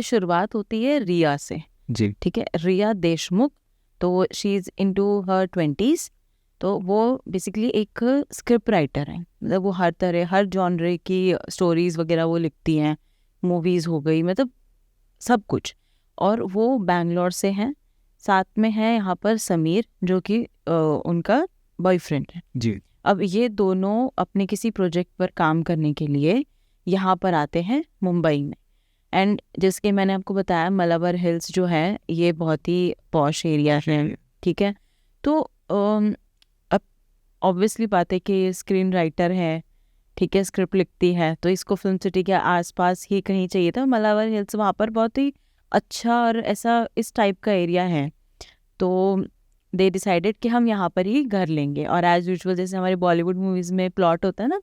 शुरुआत होती है रिया से जी ठीक है, रिया देशमुख। तो she is into her 20s। तो वो बेसिकली एक स्क्रिप्ट राइटर है, मतलब वो हर तरह हर जॉनरे की स्टोरीज वगैरह वो लिखती हैं, मूवीज़ हो गई, मतलब सब कुछ। और वो बैंगलोर से हैं। साथ में है यहाँ पर समीर जो कि उनका बॉयफ्रेंड है। जी अब ये दोनों अपने किसी प्रोजेक्ट पर काम करने के लिए यहाँ पर आते हैं मुंबई में। एंड जिसके मैंने आपको बताया मलाबार हिल्स जो है ये बहुत ही पॉश एरिया है, ठीक है। तो अब ऑब्वियसली बात है कि स्क्रीन राइटर है, ठीक है, स्क्रिप्ट लिखती है, तो इसको फिल्म सिटी के आसपास ही कहीं चाहिए था। मलाबार हिल्स वहाँ पर बहुत ही अच्छा और ऐसा इस टाइप का एरिया है। तो दे डिसाइडेड कि हम यहाँ पर ही घर लेंगे। और एज यूजुअल जैसे हमारे बॉलीवुड मूवीज़ में प्लॉट होता है ना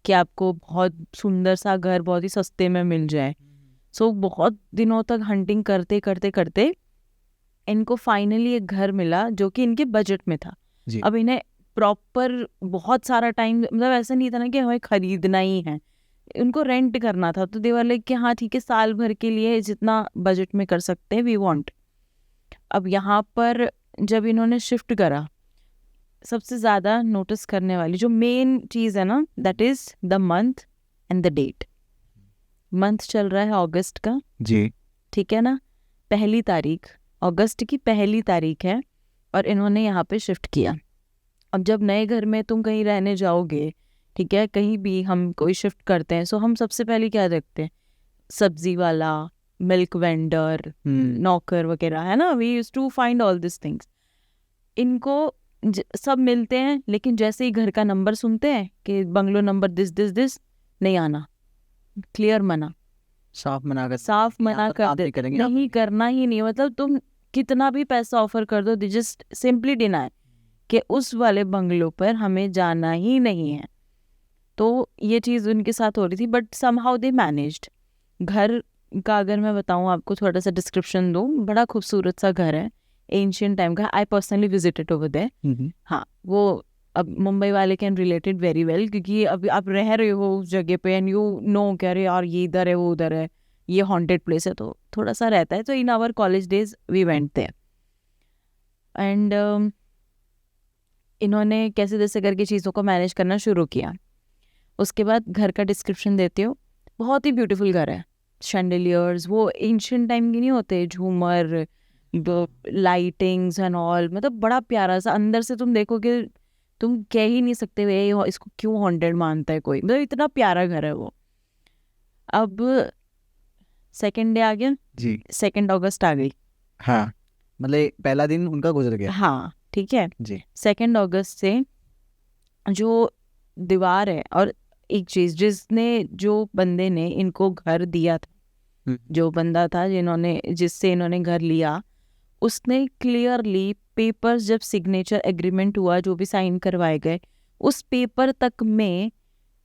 कि आपको बहुत सुंदर सा घर बहुत ही सस्ते में मिल जाए। सो बहुत दिनों तक हंटिंग करते करते करते इनको फाइनली एक घर मिला जो कि इनके बजट में था। जी अब इन्हें प्रॉपर बहुत सारा टाइम, मतलब ऐसा नहीं था ना कि हमें खरीदना ही है, उनको रेंट करना था। तो देवर लाइक कि हाँ ठीक है, साल भर के लिए जितना बजट में कर सकते हैं वी वांट। अब यहाँ पर जब इन्होंने शिफ्ट करा, सबसे ज़्यादा नोटिस करने वाली जो मेन चीज़ है ना that is the month and the date. Month चल रहा है अगस्त का, जी ठीक है ना, 1 तारीख, अगस्त की 1 तारीख है और इन्होंने यहाँ पे शिफ्ट किया। अब जब नए घर में तुम कहीं रहने जाओगे, ठीक है, कहीं भी हम कोई शिफ्ट करते हैं, सो हम सबसे पहले क्या देखते हैं, सब्जी वाला, मिल्क वेंडर, नौकर वगैरह, है ना, we used to find all this things. इनको सब मिलते हैं, लेकिन जैसे ही घर का नंबर सुनते हैं कि bungalow number this this this, नहीं आना, क्लियर मना, साफ मना कर साफ मना कर आप दे, नहीं करेंगे नहीं करना ही नहीं। मतलब तुम कितना भी पैसा ऑफर कर दो, दे जस्ट सिंपली डिनाई कि उस वाले बंगलो पर हमें जाना ही नहीं है। तो ये चीज़ उनके साथ हो रही थी, बट समहाउ दे मैनेज्ड। घर का अगर मैं बताऊँ आपको, थोड़ा सा डिस्क्रिप्शन दूँ, बड़ा खूबसूरत सा घर है, एंशियंट टाइम का। I personally visited over there. हाँ, वो अब मुंबई वाले कैन रिलेटेड वेरी वेल, क्योंकि अब आप रह रहे हो उस जगह पे एंड यू नो कह रहे यार ये इधर है वो उधर है, ये हॉन्टेड प्लेस है, तो थोड़ा सा रहता है। तो in our college days we went there and इन्होंने कैसे जैसे करके चीज़ों को मैनेज करना शुरू किया। उसके बाद घर का डिस्क्रिप्शन देती हूँ। बहुत ही ब्यूटीफुल घर है, शैंडलियर्स वो एंशियंट टाइम की नहीं होते, झूमर, लाइटिंग्स एंड ऑल, मतलब बड़ा प्यारा सा। अंदर से तुम देखोगे तुम कह ही नहीं सकते वे इसको क्यों हॉन्टेड मानता है कोई, मतलब इतना प्यारा घर है वो। अब सेकेंड डे आ गया, जी 2 अगस्त आ गई। हाँ, मतलब पहला दिन उनका गुजर गया। हाँ ठीक है, जी 2 अगस्त से जो दीवार है, और एक चीज, जो बंदे ने इनको घर दिया था, जो बंदा था जिससे इन्होंने घर लिया, उसने क्लियरली पेपर्स, जब सिग्नेचर एग्रीमेंट हुआ, जो भी साइन करवाए गए, उस पेपर तक में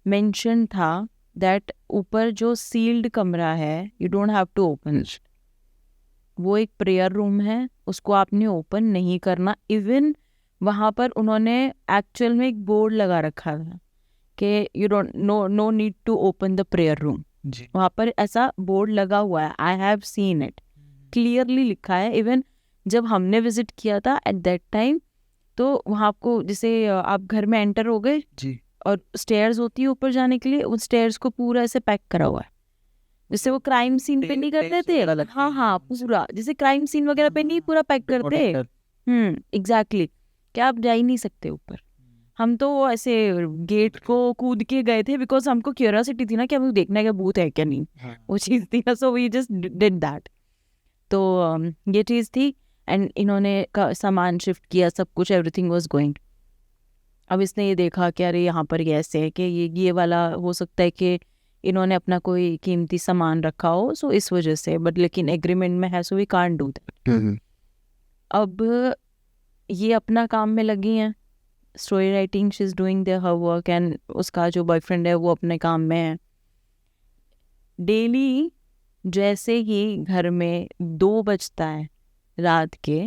मेंशन था दैट ऊपर जो सील्ड कमरा है you don't have to open, वो एक प्रेयर रूम है, उसको आपने ओपन नहीं करना। इवन वहाँ पर उन्होंने एक्चुअल में एक बोर्ड लगा रखा था कि you don't no need to open the prayer room. जी वहाँ पर ऐसा बोर्ड लगा हुआ है, I have seen it, clearly लिखा है। इवन जब हमने विजिट किया था एट दैट टाइम, तो वहाँ आपको जैसे आप घर में एंटर हो गए जी और स्टेयर्स होती है ऊपर जाने के लिए, उन स्टेयर्स को पूरा ऐसे पैक करा हुआ है, जैसे वो क्राइम सीन पे नहीं करते थे, हाँ हाँ, पूरा जैसे क्राइम सीन वगैरह पे नहीं पूरा पैक करते। एग्जैक्टली, क्या आप जा ही नहीं सकते ऊपर। हम तो वो ऐसे गेट को कूद के गए थे, बिकॉज हमको क्यूरियोसिटी थी ना कि हमें देखना है कि भूत है क्या नहीं, वो चीज़ थी ना, so we just did that. तो ये चीज़ थी एंड इन्होंने सामान शिफ्ट किया, सब कुछ, एवरीथिंग वाज गोइंग। अब इसने ये देखा कि अरे यहाँ पर ये ऐसे है कि ये वाला हो सकता है कि इन्होंने अपना कोई कीमती सामान रखा हो, सो इस वजह से, बट लेकिन एग्रीमेंट में है, so we can't do that. अब ये अपना काम में लगी हैं, story writing, she is doing their her work, and उसका जो बॉयफ्रेंड है वो अपने काम में है। डेली जैसे ही घर में 2 बजता है रात के,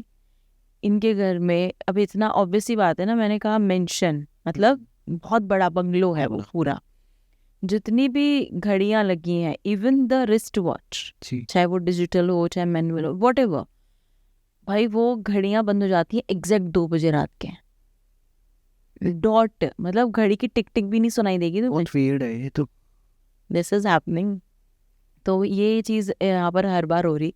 इनके घर में, अब इतना ऑब्वियस ही बात है ना, मैंने कहा मेंशन, मतलब बहुत बड़ा बंगलो है वो पूरा, जितनी भी घड़ियां लगी हैं, इवन द रिस्ट वॉच, जी चाहे वो डिजिटल हो चाहे मैनुअल हो, व्हाटएवर, भाई वो घड़ियां बंद हो जाती हैं एग्जैक्ट 2 बजे रात के, डॉट, मतलब घड़ी की टिक टिक भी नहीं सुनाई देगी। तो बहुत वियर्ड है ये तो। This is happening. तो ये चीज़ यहाँ पर हर बार हो रही।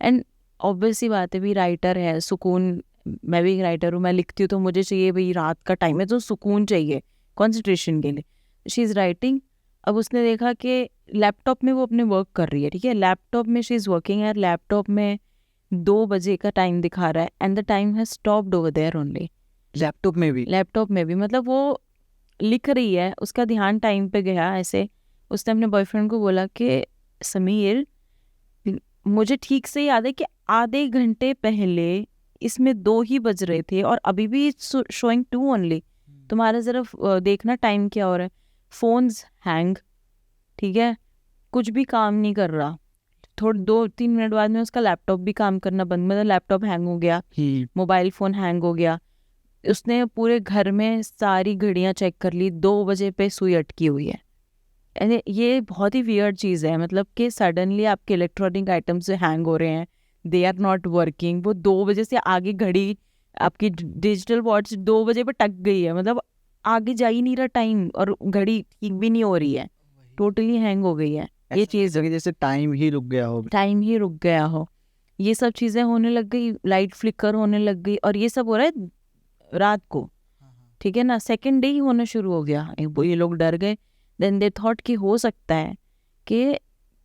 एंड ऑब्वियस सी बात है, भी राइटर है, सुकून, मैं भी राइटर हूँ, मैं लिखती हूँ तो मुझे चाहिए भाई, रात का टाइम है तो सुकून चाहिए कंसंट्रेशन के लिए। शी इज़ राइटिंग, अब उसने देखा कि लैपटॉप में वो अपने वर्क कर रही है, ठीक है, लैपटॉप में शी इज़ वर्किंग है, लैपटॉप में 2 बजे का टाइम दिखा रहा है, and the time has stopped over there only. Laptop में भी मतलब वो लिख रही है, उसका ध्यान टाइम पे गया ऐसे। उसने अपने बॉयफ्रेंड को बोला कि समीर, मुझे ठीक से याद है कि आधे घंटे पहले इसमें 2 ही बज रहे थे और अभी भी शोइंग 2 ओनली। तुम्हारा ज़रा देखना टाइम क्या हो रहा है। फोन्स हैंग, ठीक है, कुछ भी काम नहीं कर रहा। थोड़े 2-3 मिनट बाद में उसका लैपटॉप भी काम करना बंद, मतलब लैपटॉप हैंग हो गया, मोबाइल फ़ोन हैंग हो गया। उसने पूरे घर में सारी घड़ियां चेक कर ली, 2 बजे पे सुई अटकी हुई है। अरे ये बहुत ही वियर्ड चीज़ है, मतलब कि सडनली आपके इलेक्ट्रॉनिक आइटम्स हैंग हो रहे हैं, दे आर नॉट वर्किंग। वो 2 बजे से आगे घड़ी, आपकी डिजिटल वॉच 2 बजे पे टक गई है, मतलब आगे जा ही नहीं रहा टाइम, और घड़ी ठीक भी नहीं हो रही है, टोटली हैंग हो गई है। ये चीज़ जैसे टाइम ही रुक गया हो। ये सब चीज़ें होने लग गई, लाइट फ्लिकर होने लग गई, और ये सब हो रहा है रात को, ठीक है ना। सेकेंड डे ही होना शुरू हो गया। ये लोग डर गए। देन दे थॉट कि हो सकता है कि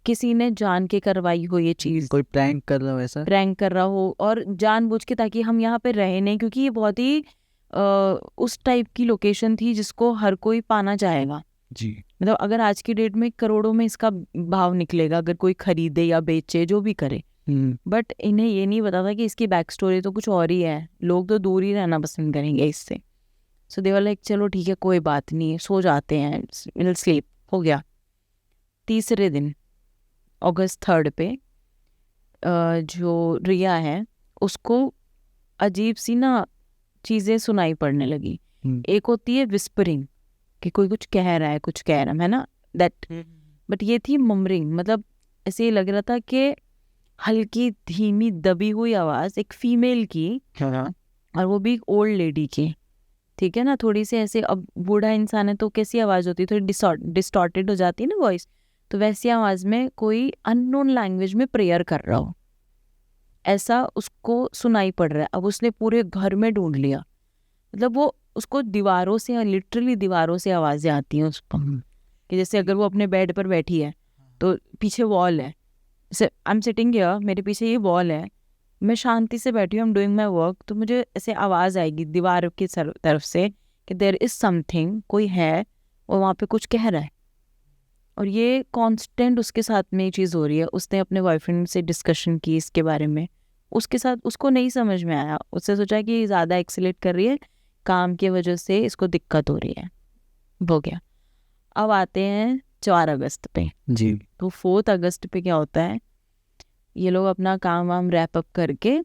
किसी ने जान के करवाई हो ये चीज़, कोई प्रैंक कर रहा हो, ऐसा प्रैंक कर रहा हो, और जानबूझ के, ताकि हम यहाँ पे रहे नहीं, क्योंकि ये बहुत ही उस टाइप की लोकेशन थी जिसको हर कोई पाना चाहेगा जी। मतलब अगर आज की डेट में करोड़ों में इसका भाव निकलेगा, अगर कोई खरीदे या बेचे, जो भी करे। बट इन्हें ये नहीं पता था कि इसकी बैक स्टोरी तो कुछ और ही है, लोग तो दूर ही रहना पसंद करेंगे इससे। सो दे वर लाइक चलो ठीक है, कोई बात नहीं, सो जाते हैं, विल स्लीप। हो गया। तीसरे दिन अगस्त 3 पे जो रिया है उसको अजीब सी ना चीज़ें सुनाई पड़ने लगी। एक होती है विस्परिंग, कि कोई कुछ कह रहा है ना, दैट। बट ये थी ममरिंग, मतलब ऐसे ही लग रहा था कि हल्की धीमी दबी हुई आवाज़ एक फीमेल की, और वो भी ओल्ड लेडी की, ठीक है ना, थोड़ी सी ऐसे। अब बूढ़ा इंसान है तो कैसी आवाज़ होती है, थोड़ी डिस्टॉर्टेड हो जाती है ना वॉइस, तो वैसी आवाज़ में कोई अननोन लैंग्वेज में प्रेयर कर रहा हो, ऐसा उसको सुनाई पड़ रहा है। अब उसने पूरे घर में ढूंढ लिया, मतलब वो उसको दीवारों से, लिटरली दीवारों से आवाज़ें आती हैं उसको, कि जैसे अगर वो अपने बेड पर बैठी है तो पीछे वॉल है, जैसे आई एम सिटिंग हियर, मेरे पीछे ये वॉल है, मैं शांति से बैठी हूँ, I am doing my work, तो मुझे ऐसे आवाज़ आएगी दीवार की तरफ से कि देयर इज़ समथिंग, कोई है और वहाँ पे कुछ कह रहा है। और ये कांस्टेंट उसके साथ में ये चीज़ हो रही है। उसने अपने बॉयफ्रेंड से डिस्कशन की इसके बारे में, उसके साथ उसको नहीं समझ में आया, उससे सोचा कि ज़्यादा एक्सीलेट कर रही है, काम की वजह से इसको दिक्कत हो रही है। हो गया। अब आते हैं 4 अगस्त पे जी। तो 4 अगस्त पे क्या होता है, ये लोग अपना काम वाम रैप अप करके,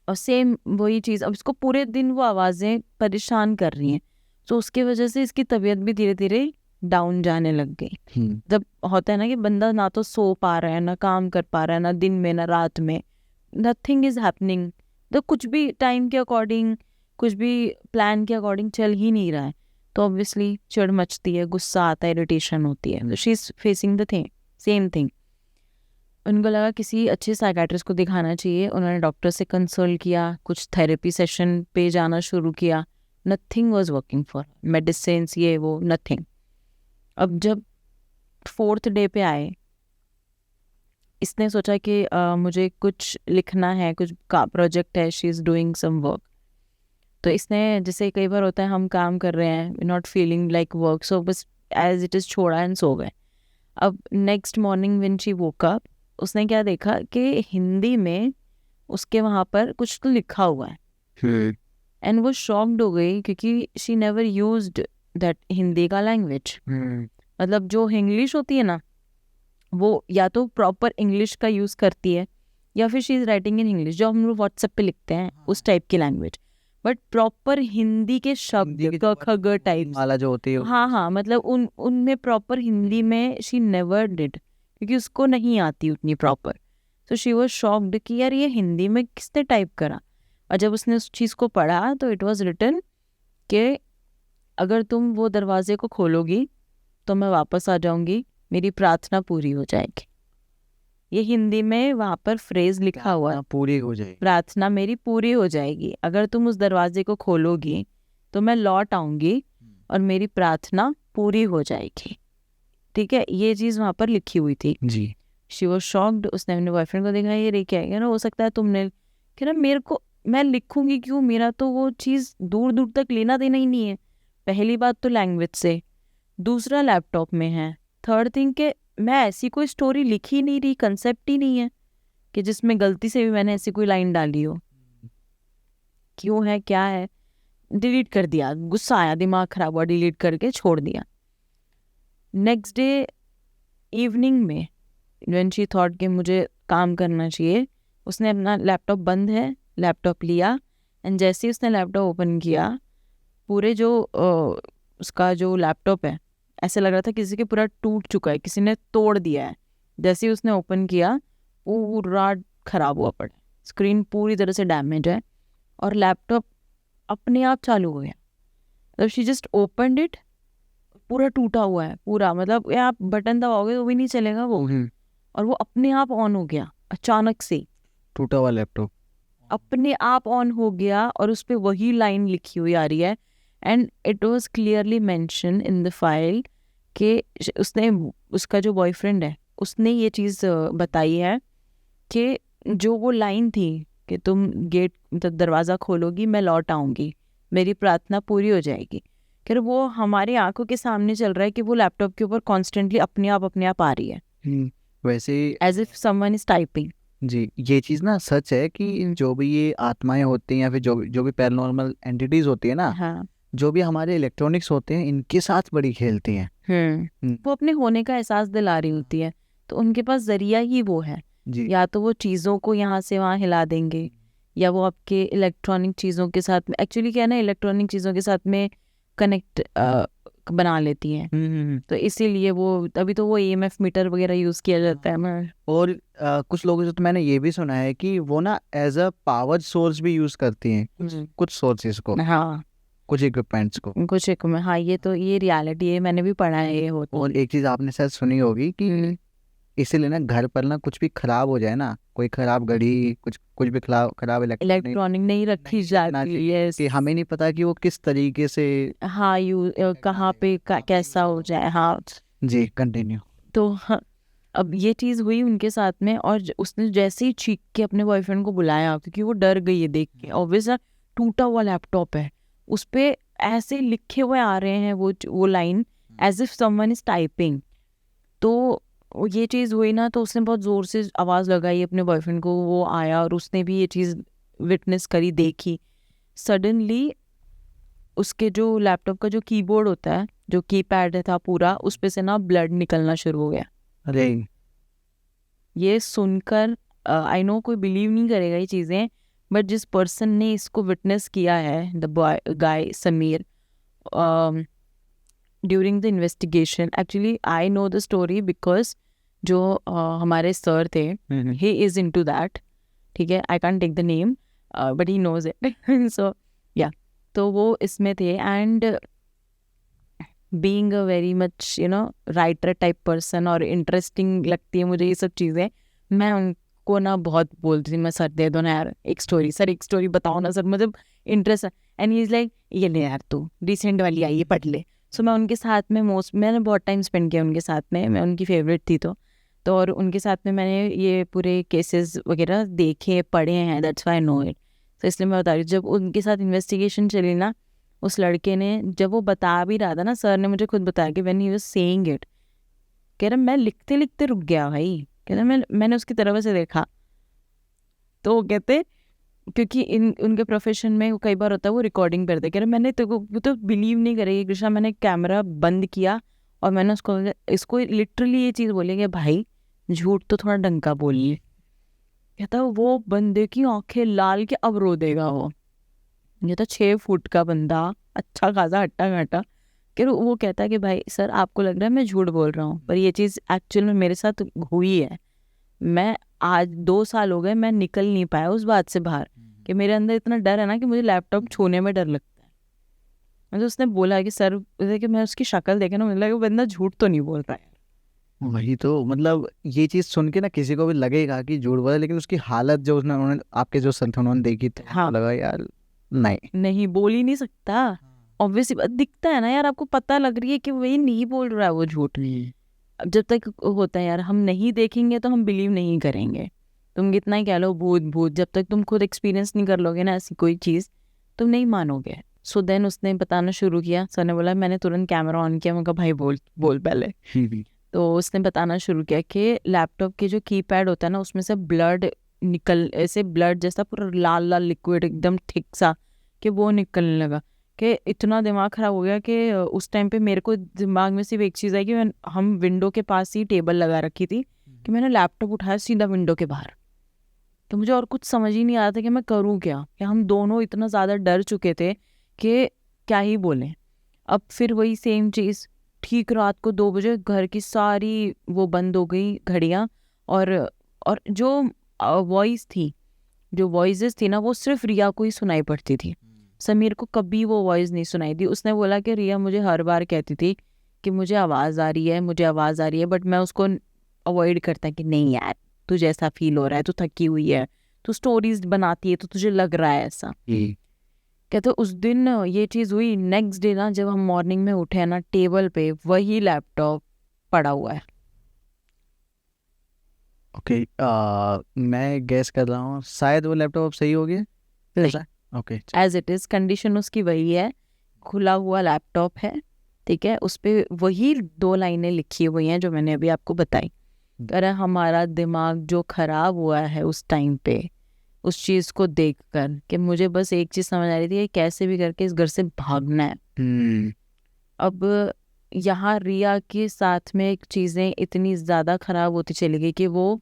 और सेम वही चीज़, अब इसको पूरे दिन वो आवाज़ें परेशान कर रही हैं, तो उसकी वजह से इसकी तबीयत भी धीरे धीरे डाउन जाने लग गई। जब होता है ना कि बंदा ना तो सो पा रहा है, ना काम कर पा रहा है, ना दिन में ना रात में, नथिंग इज़ हैपनिंग, तो कुछ भी टाइम के अकॉर्डिंग, कुछ भी प्लान के अकॉर्डिंग चल ही नहीं रहा है, तो ऑब्वियसली चिढ़ मचती है, गुस्सा आता है, इरिटेशन होती है। She is facing the thing, same thing. उनको लगा किसी अच्छे साइकाट्रिस्ट को दिखाना चाहिए, उन्होंने डॉक्टर से कंसल्ट किया, कुछ थेरेपी सेशन पे जाना शुरू किया, nothing was working for medicine, ये वो, नथिंग। अब जब 4th डे पे आए, इसने सोचा कि मुझे कुछ लिखना है, कुछ का प्रोजेक्ट है, she is doing some work. तो इसने, जैसे कई बार होता है हम काम कर रहे हैं, नॉट फीलिंग लाइक वर्क, सो बस एज इट इज़ छोड़ा एंड सो गए। अब next morning when she woke up, उसने क्या देखा कि हिंदी में उसके वहाँ पर कुछ तो लिखा हुआ है, एंड वो शॉक्ड हो गई, क्योंकि she never used that Hindi का लैंग्वेज। मतलब जो इंग्लिश होती है ना, वो या तो प्रॉपर इंग्लिश का यूज़ करती है, या फिर she is writing in English, जो हम लोग व्हाट्सएप पे लिखते हैं, उस टाइप की लैंग्वेज। बट प्रॉपर हिंदी के शब्द हिंदी की क ख ग टाइप्स। माला जो होती है हाँ हाँ, मतलब उनमें प्रॉपर हिंदी में शी नेवर डिड, क्योंकि उसको नहीं आती उतनी प्रॉपर। तो शी वाज शॉक्ड कि यार ये हिंदी में किसने टाइप करा। और जब उसने उस चीज़ को पढ़ा तो इट वाज रिटन कि अगर तुम वो दरवाजे को खोलोगी तो मैं वापस आ जाऊंगी, मेरी प्रार्थना पूरी हो जाएगी। ये हिंदी में वहाँ पर फ्रेज लिखा हुआ है, पूरी हो जाए। प्रार्थना मेरी पूरी हो जाएगी, अगर तुम उस दरवाजे को खोलोगी तो मैं लौट आऊंगी और मेरी प्रार्थना पूरी हो जाएगी। ठीक है, ये चीज़ वहाँ पर लिखी हुई थी। जी। She was shocked. उसने अपने बॉयफ्रेंड को देखा, ये रे क्या है ना, हो सकता है तुमने, कि ना मेरे को, मैं लिखूंगी क्यों, मेरा तो वो चीज़ दूर दूर तक लेना देना ही नहीं है। पहली बात तो लैंग्वेज से, दूसरा लैपटॉप में है, थर्ड थिंग के मैं ऐसी कोई स्टोरी लिख ही नहीं रही, कंसेप्ट ही नहीं है कि जिसमें गलती से भी मैंने ऐसी कोई लाइन डाली हो। क्यों है, क्या है, डिलीट कर दिया। गुस्सा आया, दिमाग खराब हुआ, डिलीट करके छोड़ दिया। नेक्स्ट डे इवनिंग में व्हेन शी थॉट कि मुझे काम करना चाहिए, उसने अपना लैपटॉप बंद है, लैपटॉप लिया, एंड जैसे ही उसने लैपटॉप ओपन किया, पूरे जो उसका जो लैपटॉप है, ऐसे लग रहा था किसी के पूरा टूट चुका है, किसी ने तोड़ दिया है। जैसे ही उसने ओपन किया पूरा खराब हुआ पड़ा, स्क्रीन पूरी तरह से डैमेज है और लैपटॉप अपने आप चालू हो गया। मतलब शी जस्ट ओपनड इट, पूरा टूटा हुआ है पूरा, मतलब ये आप बटन दबाओगे तो भी नहीं चलेगा वो, और वो अपने आप ऑन हो गया अचानक से। टूटा हुआ लैपटॉप अपने आप ऑन हो गया और उस पे वही लाइन लिखी हुई आ रही है, and it was clearly mention in the file कि उसने, उसका जो बॉयफ्रेंड है उसने ये चीज़ बताई है कि जो वो लाइन थी कि तुम गेट मतलब दरवाज़ा खोलोगी मैं लौट आऊँगी, मेरी प्रार्थना पूरी हो जाएगी, फिर वो हमारी आंखों के सामने चल रहा है कि वो लैपटॉप के ऊपर कॉन्स्टेंटली अपने आप आ रही है, वैसे as if someone is typing. जी, ये चीज़ ना सच है कि जो भी ये आत्माएं होती हैं या फिर जो भी पैरानॉर्मल एंटिटीज होती है ना, हाँ, जो भी हमारे इलेक्ट्रॉनिक्स होते हैं, इनके साथ बड़ी खेलती हैं। वो अपने होने का एहसास दिला रही होती है, तो उनके पास जरिया ही वो है। जी। या तो वो चीज़ों को यहाँ से वहाँ हिला देंगे, या वो आपके इलेक्ट्रॉनिक चीज़ों के साथ में, एक्चुअली क्या है ना, इलेक्ट्रॉनिक चीज़ों के साथ में कनेक्ट बना लेती हैं। तो इसीलिए वो अभी तो वो EMF मीटर वगैरह यूज़ किया जाता है ना। और कुछ लोगों से तो मैंने ये भी सुना है कि वो ना एज अ पावर सोर्स भी यूज करती हैं कुछ सोर्सेज को, हाँ, कुछ इक्विपमेंट्स को। कुछ एक में, हाँ, ये तो ये रियलिटी है, मैंने भी पढ़ा है ये होता और एक चीज आपने शायद सुनी होगी कि इसीलिए ना घर पर ना कुछ भी खराब हो जाए ना, कोई खराब घड़ी, कुछ भी खराब इलेक्ट्रॉनिक नहीं रखी जाती है कि हमें नहीं पता कि वो किस तरीके से। हाँ, कहाँ पे कैसा हो जाए। हाँ जी, कंटिन्यू। तो हाँ, अब ये चीज़ हुई उनके साथ में, और उसने जैसे ही चीख के अपने बॉयफ्रेंड को बुलाया, क्योंकि वो डर गई है देख के, ऑब्वियसली टूटा हुआ लैपटॉप है, उस पे ऐसे लिखे हुए आ रहे हैं वो line as if someone is typing. तो ये चीज़ हुई ना, तो उसने बहुत ज़ोर से आवाज़ लगाई अपने बॉयफ्रेंड को, वो आया और उसने भी ये चीज़ विटनेस करी, देखी। सडनली उसके जो लैपटॉप का जो कीबोर्ड होता है, जो कीपैड था पूरा, उस पे से ना ब्लड निकलना शुरू हो गया। अरे ये सुनकर आई नो कोई बिलीव नहीं करेगा ये चीज़ें, बट जिस पर्सन ने इसको विटनेस किया है, the boy guy Sameer, during the investigation, actually I know the story because जो हमारे सर थे, ही इज़ इनटू दैट, ठीक है, I can't take the name but he knows it. So yeah, तो वो इसमें थे, and being a very much writer type person, और इंटरेस्टिंग लगती है मुझे ये सब चीज़ें, मैं उनको ना बहुत बोलती थी, मैं सर दे दो ना यार एक स्टोरी, सर एक स्टोरी बताओ ना सर, मतलब interest. And he is like, ये ले यार तू रिसेंट वाली आई है पढ़ ले। सो मैं उनके साथ में मैंने बहुत टाइम स्पेंड किया उनके साथ में, मैं उनकी फेवरेट थी। तो और उनके साथ में मैंने ये पूरे केसेस वगैरह देखे पढ़े हैं, that's why I know it. तो इसलिए मैं बता रही हूँ, जब उनके साथ इन्वेस्टिगेशन चली ना, उस लड़के ने, जब वो बता भी रहा था ना, सर ने मुझे खुद बताया कि when he was saying it, कह रहा मैं लिखते लिखते रुक गया भाई, कह रहा मैंने उसकी तरफ से देखा। तो वो कहते, क्योंकि उनके प्रोफेशन में कई बार होता है वो रिकॉर्डिंग करते, कह रहे मैंने तो बिलीव नहीं करेगी कृष्णा, मैंने कैमरा बंद किया और मैंने इसको लिटरली ये चीज़ बोली कि भाई झूठ तो थोड़ा ढंग का बोलिए। कहता वो बंदे की आंखें लाल के अब रो देगा वो, ये तो 6 फुट का बंदा, अच्छा खासा हट्टा घाटा, कि वो कहता है कि भाई सर आपको लग रहा है मैं झूठ बोल रहा हूँ, पर ये चीज़ एक्चुअल में मेरे साथ हुई है। मैं आज 2 साल हो गए, मैं निकल नहीं पाया उस बात से बाहर, कि मेरे अंदर इतना डर है ना कि मुझे लैपटॉप छूने में डर लगता है। मतलब उसने बोला कि सर, कि मैं उसकी शक्ल देखे ना, मुझे लगा वो बंदा झूठ तो नहीं बोल रहा है। वही तो, मतलब ये चीज सुन के ना किसी को भी लगेगा कि झूठ बोला, लेकिन उसकी हालत जो उन्होंने आपके जो संत उन्होंने देखी तो हाँ, लगा यार नहीं बोल ही नहीं सकता। ऑब्वियसली बात, दिखता है ना यार, आपको पता लग रही है कि वही नहीं बोल रहा है, वो झूठ। अब जब तक होता है यार, हम नहीं देखेंगे तो हम बिलीव नहीं करेंगे। तुम कितना ही कह लो भूत भूत, जब तक तुम खुद एक्सपीरियंस नहीं कर लोगे ना ऐसी कोई चीज़, तुम नहीं मानोगे। सो देन उसने बताना शुरू किया, सर ने बोला, मैंने तुरंत कैमरा ऑन किया, मैं कहा भाई बोल बोल पहले। तो उसने बताना शुरू किया कि लैपटॉप के जो कीपैड होता है ना, उसमें से ब्लड निकल, ऐसे ब्लड जैसा पूरा लाल लाल लिक्विड एकदम थिक सा, कि वो निकलने लगा। कि इतना दिमाग ख़राब हो गया कि उस टाइम पे मेरे को दिमाग में सिर्फ एक चीज़ आई कि हम विंडो के पास ही टेबल लगा रखी थी, कि मैंने लैपटॉप उठाया सीधा विंडो के बाहर। तो मुझे और कुछ समझ ही नहीं आ रहा था कि मैं करूँ क्या, कि हम दोनों इतना ज़्यादा डर चुके थे कि क्या ही बोलें। अब फिर वही सेम चीज़, ठीक रात को 2 बजे घर की सारी वो बंद हो गई घड़ियाँ, और जो वॉइस थी, जो वॉइसेस थी ना, वो सिर्फ रिया को ही सुनाई पड़ती थी। समीर को कभी वो वॉइस नहीं सुनाई दी। उसने बोला कि रिया मुझे हर बार कहती थी कि मुझे आवाज़ आ रही है, मुझे आवाज़ आ रही है, बट मैं उसको अवॉइड करता कि नहीं यार, तुझे ऐसा फील हो रहा है, तू थकी हुई है, तू स्टोरीज बनाती है तो तुझे लग रहा है ऐसा। कहते उस दिन ये चीज़ हुई। नेक्स्ट डे ना, जब हम मॉर्निंग में उठे ना, टेबल पे वही लैपटॉप पड़ा हुआ है। ओके, मैं गैस कर रहा हूँ शायद वो लैपटॉप सही हो गया। नहीं, okay, as it is condition उसकी वही है, खुला हुआ लैपटॉप है, ठीक है, उस पर वही 2 लाइनें लिखी हुई हैं जो मैंने अभी आपको बताई। अरे हमारा दिमाग जो खराब हुआ है उस टाइम पे, उस चीज़ को देखकर, कि मुझे बस एक चीज़ समझ आ रही थी कि कैसे भी करके इस घर से भागना है। अब यहाँ रिया के साथ में चीज़ें इतनी ज़्यादा ख़राब होती चली गई कि वो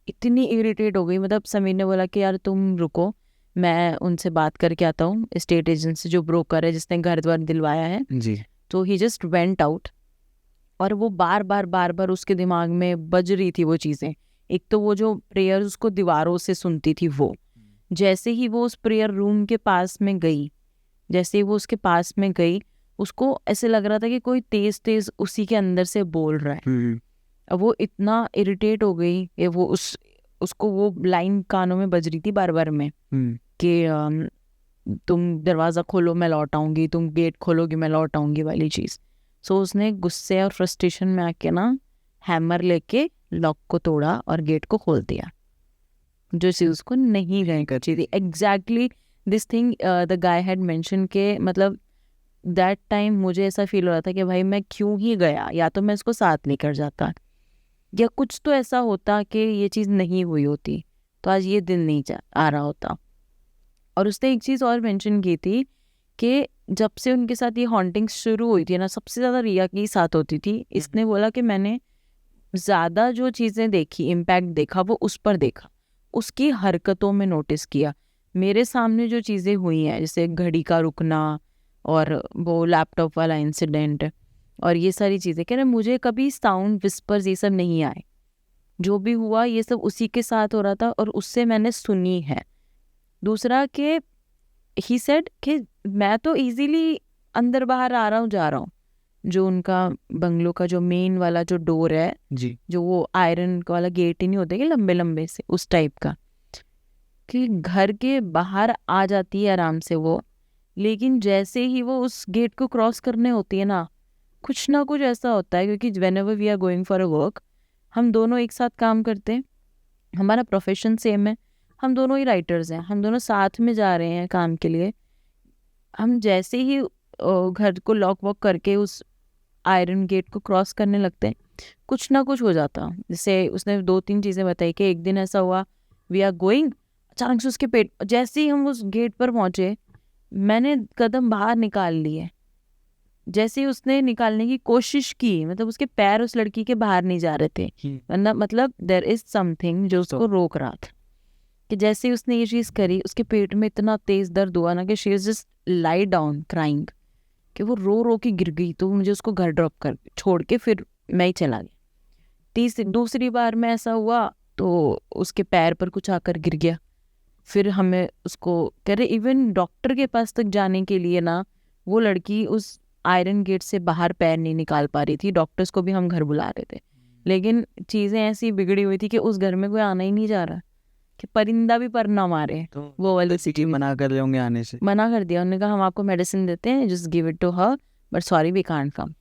इतनी इरिटेट हो गई। मतलब समीर ने बोला कि यार तुम रुको, मैं उनसे बात करके आता हूँ, एस्टेट एजेंट से, जो ब्रोकर है जिसने घर द्वार दिलवाया है जी। तो ही जस्ट वेंट आउट। और वो बार बार उसके दिमाग में बज रही थी वो चीज़ें। एक तो वो जो प्रेयर उसको दीवारों से सुनती थी, वो जैसे ही वो उस प्रेयर रूम के पास में गई, जैसे ही वो उसके पास में गई, उसको ऐसे लग रहा था कि कोई तेज तेज उसी के अंदर से बोल रहा है। अब वो इतना इरिटेट हो गई कि वो उसको वो लाइन कानों में बज रही थी बार बार में कि तुम दरवाज़ा खोलो मैं लौट आऊँगी, तुम गेट खोलोगी मैं लौट आऊँगी वाली चीज़। सो उसने गुस्से और फ्रस्ट्रेशन में आके ना हैमर लेके लॉक को तोड़ा और गेट को खोल दिया, जो चीज़ उसको नहीं करनी चाहिए थी। Exactly this thing the guy had mention के, मतलब दैट टाइम मुझे ऐसा फील हो रहा था कि भाई मैं क्यों ही गया, या तो मैं इसको साथ लेकर जाता, या कुछ तो ऐसा होता कि ये चीज़ नहीं हुई होती, तो आज ये दिन नहीं आ रहा होता। और उसने एक चीज़ और मेंशन की थी कि जब से उनके साथ ये हॉन्टिंग्स शुरू हुई थी ना, सबसे ज़्यादा रिया के साथ होती थी। इसने बोला कि मैंने ज़्यादा जो चीज़ें देखी, इम्पैक्ट देखा, वो उस पर देखा, उसकी हरकतों में नोटिस किया। मेरे सामने जो चीज़ें हुई हैं, जैसे घड़ी का रुकना और वो लैपटॉप वाला इंसिडेंट और ये सारी चीज़ें, कह रहे मुझे कभी साउंड विस्पर्स ये सब नहीं आए, जो भी हुआ ये सब उसी के साथ हो रहा था और उससे मैंने सुनी है। दूसरा कि ही सेड कि मैं तो इजीली अंदर बाहर आ रहा हूँ जा रहा हूँ। जो उनका बंगलो का जो मेन वाला जो डोर है जी, जो वो आयरन वाला गेट ही नहीं होता कि लंबे लंबे से, उस टाइप का, कि घर के बाहर आ जाती है आराम से वो, लेकिन जैसे ही वो उस गेट को क्रॉस करने होती है ना कुछ ऐसा होता है। क्योंकि whenever we are going for a work, हम दोनों एक साथ काम करते हैं, हमारा प्रोफेशन सेम है, हम दोनों ही राइटर्स हैं, हम दोनों साथ में जा रहे हैं काम के लिए। हम जैसे ही घर को लॉक वॉक करके उस आयरन गेट को क्रॉस करने लगते हैं, कुछ ना कुछ हो जाता। जैसे उसने 2-3 चीज़ें बताई कि एक दिन ऐसा हुआ, वी आर गोइंग, अचानक से उसके पेट, जैसे ही हम उस गेट पर पहुंचे, मैंने कदम बाहर निकाल लिए, जैसे ही उसने निकालने की कोशिश की, मतलब उसके पैर उस लड़की के बाहर नहीं जा रहे थे, वरना मतलब देयर इज समथिंग जो उसको रोक रहा था। कि जैसे ही उसने ये चीज़ करी उसके पेट में इतना तेज दर्द हुआ ना कि she was just lie down crying, कि वो रो रो के गिर गई। तो मुझे उसको घर ड्रॉप कर छोड़ के फिर मैं ही चला गया। दूसरी बार में ऐसा हुआ तो उसके पैर पर कुछ आकर गिर गया। फिर हमें उसको कह रहे इवन डॉक्टर के पास तक जाने के लिए ना वो लड़की उस आयरन गेट से बाहर पैर नहीं निकाल पा रही थी। डॉक्टर्स को भी हम घर बुला रहे थे, लेकिन चीज़ें ऐसी बिगड़ी हुई थी कि उस घर में कोई आना ही नहीं जा रहा, कि परिंदा भी पर ना मारे। तो वो वाली सिटी मना कर रहे होंगे आने से। मना कर दिया, उन्होंने कहा हम आपको मेडिसिन देते हैं, just give it to her, but sorry we can't come.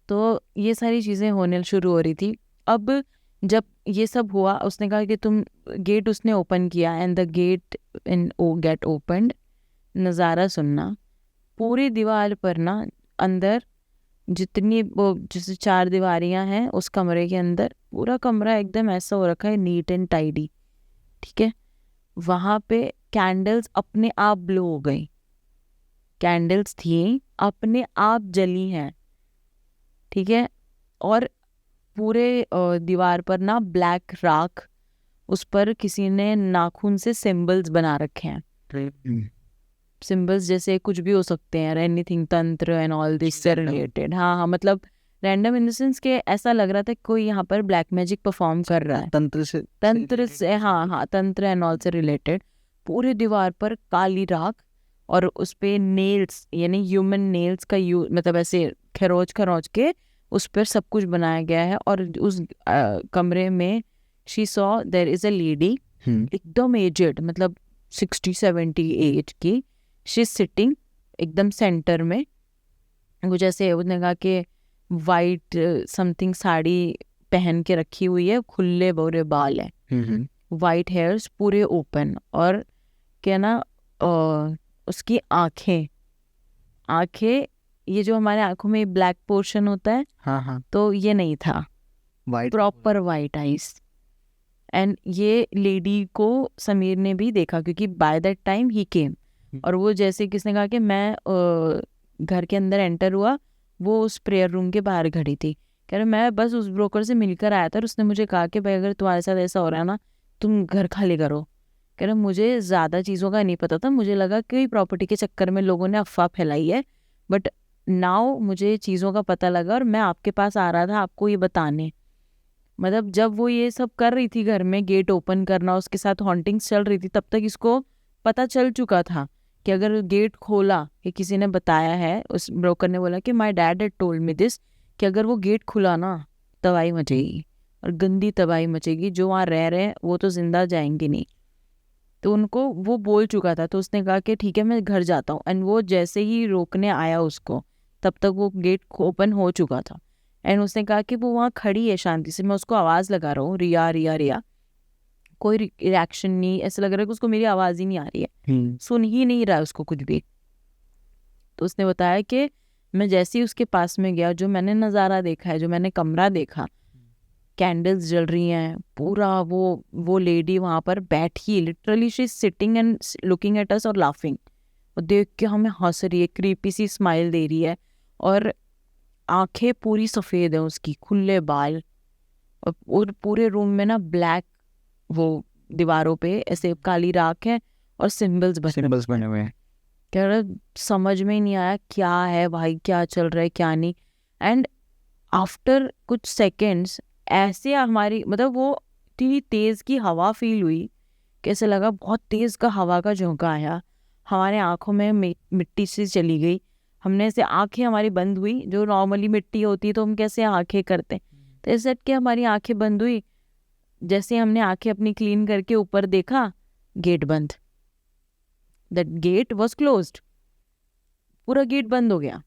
तो ये सारी चीज़ें होने शुरू हो रही थी। अब जब ये सब हुआ उसने कहा कि तुम गेट, उसने ओपन किया and the gate in gate opened. नज़ारा सुनना, पूरी दीवार पर ना अंदर जितनी वो जैसे 4 दीवारियां हैं उस कमरे के अंदर पूरा कमरा एकदम ऐसा हो रखा है नीट एंड टाइडी, ठीक है। वहाँ पे कैंडल्स अपने आप ब्लो हो गई, कैंडल्स थी अपने आप जली हैं, ठीक है। और पूरे दीवार पर ना ब्लैक राख, उस पर किसी ने नाखून से सिंबल्स बना रखे हैं। सिंबल्स जैसे कुछ भी हो सकते हैं, एनीथिंग, तंत्र एंड ऑल दिस से रिलेटेड। हाँ, मतलब रैंडम इन द सेंस के ऐसा लग रहा था कोई यहाँ पर ब्लैक मैजिक परफॉर्म कर रहा है, तंत्र से हाँ, तंत्र एंड ऑल से रिलेटेड। पूरे दीवार पर काली राख और उस पे नेल्स, यानी ह्यूमन नेल्स का मतलब ऐसे खरोच के उस पर सब कुछ बनाया गया है। और उस कमरे में she saw there is a lady, एकदम एजेड, मतलब 60-70 एज की। शी सिटिंग एकदम सेंटर में, कुछ ऐसे उसने कहा कि वाइट समथिंग साड़ी पहन के रखी हुई है, खुले बोरे बाल है, वाइट हेयर्स पूरे ओपन, और क्या ना उसकी आंखें ये जो हमारे आंखों में ब्लैक पोर्शन होता है, हाँ, तो ये नहीं था, प्रॉपर वाइट आइज। एंड ये लेडी को समीर ने भी देखा क्योंकि बाय दैट टाइम ही केम। और वो जैसे किसने कहा कि मैं घर के अंदर एंटर हुआ, वो उस प्रेयर रूम के बाहर खड़ी थी। कह रहे मैं बस उस ब्रोकर से मिलकर आया था और उसने मुझे कहा कि भाई अगर तुम्हारे साथ ऐसा हो रहा है ना, तुम घर खाली करो। कह रहे मुझे ज़्यादा चीज़ों का नहीं पता था, मुझे लगा कि प्रॉपर्टी के चक्कर में लोगों ने अफवाह फैलाई है, बट नाउ मुझे चीज़ों का पता लगा और मैं आपके पास आ रहा था आपको ये बताने। मतलब जब वो ये सब कर रही थी घर में, गेट ओपन करना, उसके साथ हॉन्टिंग्स चल रही थी, तब तक इसको पता चल चुका था कि अगर गेट खोला, कि किसी ने बताया है, उस ब्रोकर ने बोला कि my dad had told me this, कि अगर वो गेट खुला ना तबाही मचेगी, और गंदी तबाही मचेगी, जो वहाँ रह रहे हैं वो तो जिंदा जाएंगे नहीं। तो उनको वो बोल चुका था। तो उसने कहा कि ठीक है मैं घर जाता हूँ। एंड वो जैसे ही रोकने आया उसको, तब तक वो गेट ओपन हो चुका था। एंड उसने कहा कि वो वहाँ खड़ी है शांति से, मैं उसको आवाज़ लगा रहा हूँ, रिया रिया रिया, कोई रिएक्शन नहीं, ऐसा लग रहा है कि उसको मेरी आवाज़ ही नहीं आ रही है, सुन ही नहीं रहा है उसको कुछ भी। तो उसने बताया कि मैं जैसे ही उसके पास में गया, जो मैंने नज़ारा देखा है, जो मैंने कमरा देखा, कैंडल्स जल रही हैं, पूरा वो लेडी वहाँ पर बैठी, literally she is sitting and looking at us और लाफिंग, और देख के हमें हंस रही है, क्रीपी सी स्माइल दे रही है, और आंखें पूरी सफ़ेद हैं उसकी, खुले बाल, और पूरे रूम में ना ब्लैक, वो दीवारों पे ऐसे काली राख है और सिंबल्स बने हुए हैं। कह रहा समझ में ही नहीं आया क्या है भाई, क्या चल रहा है क्या नहीं। एंड आफ्टर कुछ सेकेंड्स ऐसे हमारी, मतलब वो इतनी तेज़ की हवा फील हुई, कैसे लगा बहुत तेज़ का हवा का झोंका आया, हमारे आँखों में मिट्टी सी चली गई, हमने ऐसे आंखें हमारी बंद हुई, जो नॉर्मली मिट्टी होती है तो हम कैसे आंखें करते हैं, तो ऐसे के हमारी आंखें बंद हुई। जैसे हमने आंखें अपनी क्लीन करके ऊपर देखा, गेट बंद, दैट गेट वाज क्लोज्ड, पूरा गेट बंद हो गया।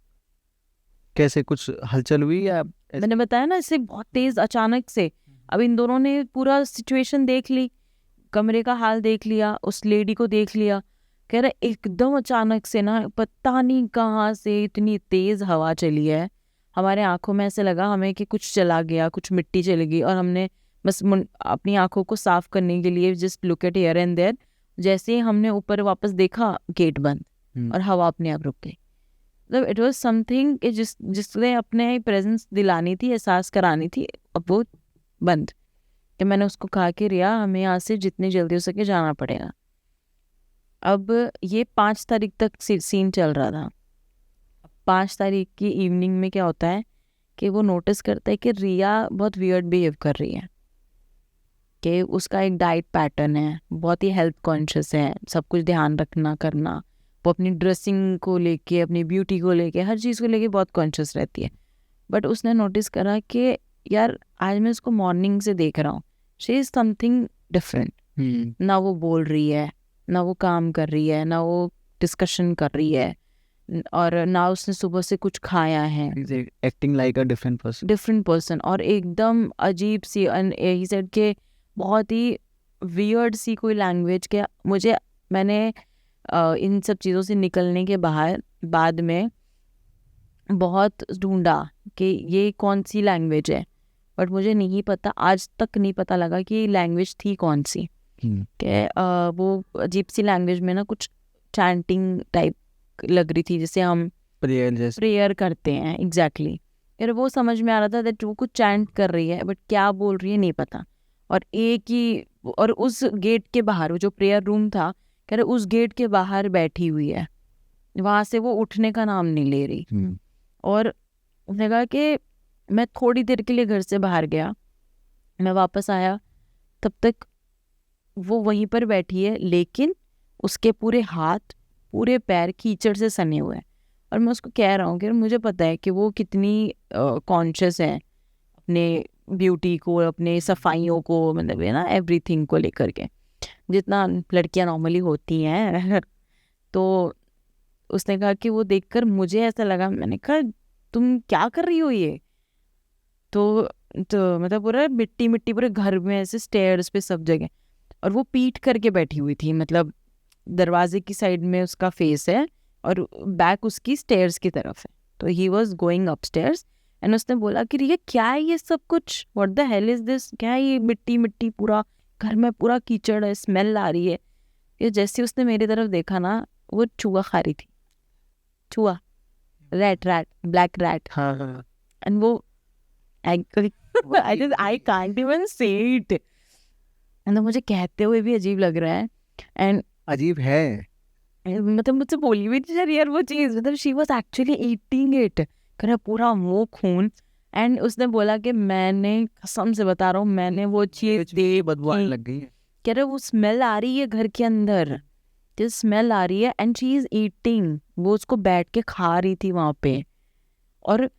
कैसे, कुछ हलचल हुई या मैंने बताया ना, इससे बहुत तेज अचानक से। अब इन दोनों ने पूरा सिचुएशन देख ली, कमरे का हाल देख लिया, उस लेडी को देख लिया। कह रहा एकदम अचानक से ना पता नहीं कहाँ से इतनी तेज हवा चली है, हमारे आंखों में ऐसे लगा हमें कि कुछ चला गया, कुछ मिट्टी चली गई, और हमने बस अपनी आंखों को साफ करने के लिए just look at here and there, जैसे ही हमने ऊपर वापस देखा गेट बंद और हवा अपने आप रुक गई। मतलब इट वाज समथिंग कि जिसने अपने प्रेजेंस दिलानी थी, एहसास करानी थी, अब वो बंद। कि मैंने उसको कहा कि रिया हमें यहाँ से जितनी जल्दी हो सके जाना पड़ेगा। अब ये 5 तारीख तक सीन चल रहा था। 5 तारीख की इवनिंग में क्या होता है कि वो नोटिस करता है कि रिया बहुत वियर्ड बिहेव कर रही है, कि उसका एक डाइट पैटर्न है, बहुत ही हेल्थ कॉन्शियस है, सब कुछ ध्यान रखना करना, वो अपनी ड्रेसिंग को लेके, अपनी ब्यूटी को लेके, हर चीज़ को लेके बहुत कॉन्शियस रहती है। बट उसने नोटिस करा कि यार आज मैं इसको मॉर्निंग से देख रहा हूँ, शी इज़ समथिंग डिफरेंट। ना वो बोल रही है, ना वो काम कर रही है, ना वो डिस्कशन कर रही है, और ना उसने सुबह से कुछ खाया है। Acting like a different person और एकदम अजीब सी, ही सेड के बहुत ही वियर्ड सी कोई लैंग्वेज के मुझे, मैंने इन सब चीज़ों से निकलने के बाद में बहुत ढूंढा कि ये कौन सी लैंग्वेज है, बट मुझे नहीं पता, आज तक नहीं पता लगा कि लैंग्वेज थी कौन सी। कि वो अजीब सी लैंग्वेज में ना कुछ चैंटिंग टाइप लग रही थी, जैसे हम प्रेयर करते हैं। एग्जैक्टली यार वो समझ में आ रहा था दैट वो कुछ चैंट कर रही है, बट क्या बोल रही है नहीं पता। और उस गेट के बाहर, वो जो प्रेयर रूम था, कह रहे उस गेट के बाहर बैठी हुई है, वहाँ से वो उठने का नाम नहीं ले रही। और उसने कहा कि मैं थोड़ी देर के लिए घर से बाहर गया, मैं वापस आया, तब तक वो वहीं पर बैठी है, लेकिन उसके पूरे हाथ पूरे पैर कीचड़ से सने हुए हैं। और मैं उसको कह रहा हूँ कि मुझे पता है कि वो कितनी कॉन्शियस है अपने ब्यूटी को, अपने सफाइयों को, मतलब है ना, एवरीथिंग को लेकर के, जितना लड़कियां नॉर्मली होती हैं। तो उसने कहा कि वो देखकर मुझे ऐसा लगा, मैंने कहा तुम क्या कर रही हो ये? तो मतलब पूरा मिट्टी मिट्टी पूरे घर में, ऐसे स्टेयर्स पे सब जगह, और वो पीठ करके बैठी हुई थी, मतलब दरवाजे की साइड में उसका फेस है और बैक उसकी स्टेयर्स की तरफ है। तो he was going upstairs and उसने बोला कि ये क्या है ये सब कुछ, what the hell is this, क्या है ये मिट्टी मिट्टी, पूरा घर में पूरा कीचड़ है, स्मेल आ रही है। ये जैसे उसने मेरी तरफ देखा ना, वो चूहा खा रही थी, चूहा, रैट ब्लैक रैट। एंड वो आई कांट इवन से इट, एंड मुझे कहते हुए भी अजीब लग रहा है। एंड अजीब है, मतलब मुझसे बोली भी नहीं यार वो चीज़, मतलब she was actually eating it, कर पूरा मुंह खून। एंड उसने बोला कि मैंने कसम से बता रहा हूँ, मैंने वो चीज़ बदबू आने लग गई है, कह रहे वो स्मेल आ रही है घर के अंदर, जो स्मेल आ रही है, एंड शी इज ईटिंग, वो उसको बैठ के खा रही थी वहाँ पे। और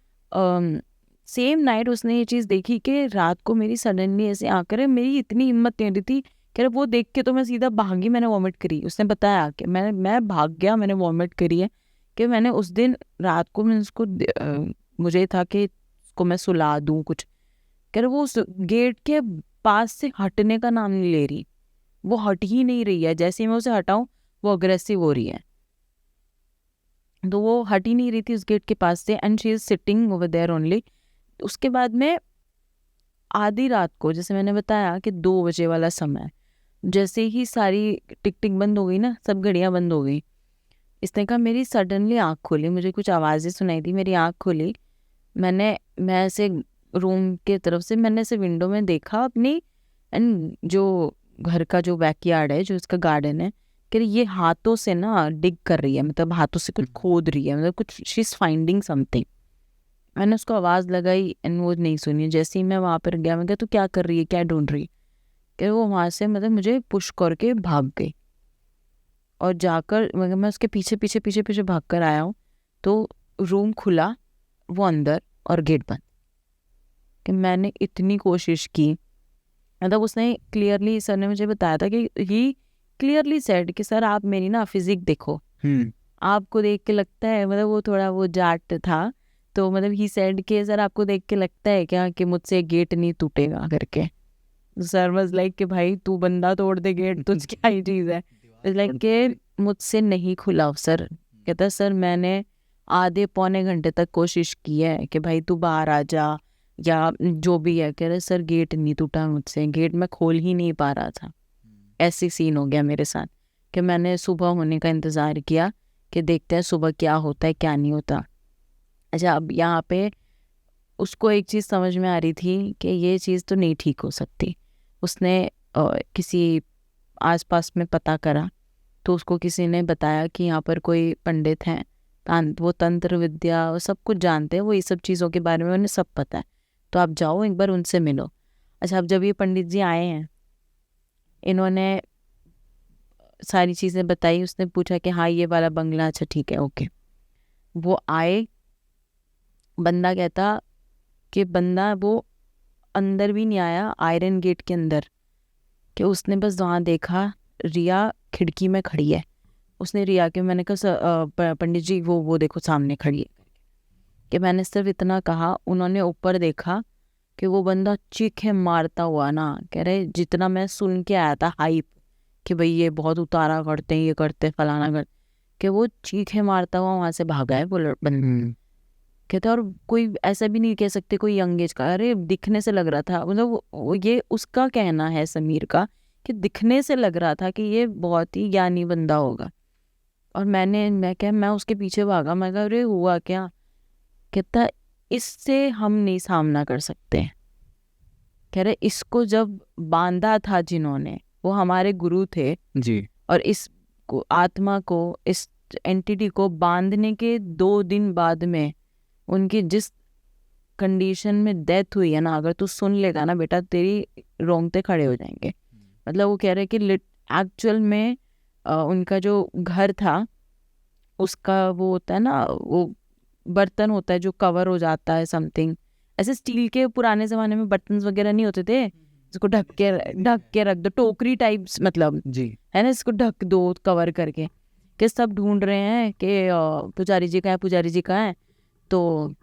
सेम नाइट उसने ये चीज़ देखी कि रात को मेरी सडनली ऐसे आकर, मेरी इतनी हिम्मत नहीं रही थी, कह रहे वो देख के तो मैं सीधा भागी, मैंने वॉमिट करी। उसने बताया कि मैं भाग गया, मैंने वॉमिट करी है, कि मैंने उस दिन रात को मैं उसको मुझे था कि उसको मैं सुला दूँ कुछ, कह रहे वो उस गेट के पास से हटने का नाम नहीं ले रही, वो हट ही नहीं रही है, जैसे ही मैं उसे हटाऊं वो अग्रेसिव हो रही है। तो वो हट ही नहीं रही थी उस गेट के पास से, and she is sitting over there only. उसके बाद में आधी रात को, जैसे मैंने बताया कि 2 बजे वाला समय, जैसे ही सारी टिक टिक बंद हो गई ना, सब घड़ियाँ बंद हो गई, इसने कहा मेरी सडनली आँख खुली, मुझे कुछ आवाज़ें सुनाई दी, मेरी आँख खुली, मैं ऐसे रूम के तरफ से मैंने ऐसे विंडो में देखा अपनी, एंड जो घर का जो बैकयार्ड है, जो इसका गार्डन है, कि ये हाथों से ना डिग कर रही है, मतलब हाथों से कुछ खोद रही है, मतलब कुछ शी इज फाइंडिंग समथिंग। मैंने उसको आवाज़ लगाई एंड वो नहीं सुनी। जैसे ही मैं वहाँ पर गया, मैं कहा तू क्या कर रही है, क्या ढूंढ रही है, कि वो वहाँ से मतलब मुझे पुश करके भाग गई। और जाकर मैं उसके पीछे पीछे पीछे पीछे भाग कर आया हूँ, तो रूम खुला, वो अंदर, और गेट बंद। कि मैंने इतनी कोशिश की, मतलब उसने क्लियरली, सर ने मुझे बताया था कि ही क्लियरली सेड कि सर आप मेरी ना फिजिक देखो, आपको देख के लगता है, मतलब वो थोड़ा वो जाट था, तो मतलब ही सेड के सर आपको देख के लगता है क्या कि मुझसे गेट नहीं टूटेगा करके। सर वाज लाइक कि भाई तू बंदा तोड़ दे गेट, तुझ क्या ही चीज़ है। लाइक कि मुझसे नहीं खुला सर। कहता सर मैंने आधे पौने घंटे तक कोशिश की है कि भाई तू बाहर आ जा या जो भी है। कह रहे सर गेट नहीं टूटा मुझसे, गेट मैं खोल ही नहीं पा रहा था। ऐसी सीन हो गया मेरे साथ कि मैंने सुबह होने का इंतज़ार किया कि देखते हैं सुबह क्या होता है क्या नहीं होता। अच्छा, अब यहाँ पे उसको एक चीज़ समझ में आ रही थी कि ये चीज़ तो नहीं ठीक हो सकती, उसने किसी आसपास में पता करा, तो उसको किसी ने बताया कि यहाँ पर कोई पंडित हैं, वो तंत्र विद्या वो सब कुछ जानते हैं, वो ये सब चीज़ों के बारे में उन्हें सब पता है, तो आप जाओ एक बार उनसे मिलो। अच्छा, अब जब ये पंडित जी आए हैं, इन्होंने सारी चीज़ें बताई, उसने पूछा कि हाँ ये वाला बंगला, अच्छा ठीक है ओके। वो आए, बंदा कहता कि बंदा वो अंदर भी नहीं आया आयरन गेट के अंदर, कि उसने बस वहाँ देखा रिया खिड़की में खड़ी है। उसने रिया के, मैंने कहा पंडित जी वो देखो सामने खड़ी है, कि मैंने सिर्फ इतना कहा, उन्होंने ऊपर देखा कि वो बंदा चीखे मारता हुआ ना, कह रहे जितना मैं सुन के आया था हाइप कि भाई ये बहुत उतारा करते हैं, ये करते फलाना करते, कि वो चीखे मारता हुआ वहाँ से भागा है वो बंदा। कहते और कोई ऐसा भी नहीं कह सकते कोई यंग एज का, अरे दिखने से लग रहा था, मतलब ये उसका कहना है समीर का कि दिखने से लग रहा था कि ये बहुत ही ज्ञानी बंदा होगा। और मैं उसके पीछे भागा, मैं कहा अरे हुआ क्या? कहता इससे हम नहीं सामना कर सकते। कह रहे इसको जब बांधा था जिन्होंने, वो हमारे गुरु थे जी। और इस आत्मा को, इस एंटिटी को बांधने के 2 दिन बाद में उनकी जिस कंडीशन में डेथ हुई है ना, अगर तू सुन लेगा ना बेटा, तेरी रोंगटे खड़े हो जाएंगे। मतलब वो कह रहे कि एक्चुअल में उनका जो घर था उसका वो होता है ना, वो बर्तन होता है जो कवर हो जाता है समथिंग, ऐसे स्टील के पुराने जमाने में बर्तन वगैरह नहीं होते थे, इसको ढक के रख दो, टोकरी टाइप्स मतलब जी। है ना, इसको ढक दो कवर करके, कि सब ढूंढ रहे हैं कि पुजारी जी कहाँ है, पुजारी जी कहाँ है। तो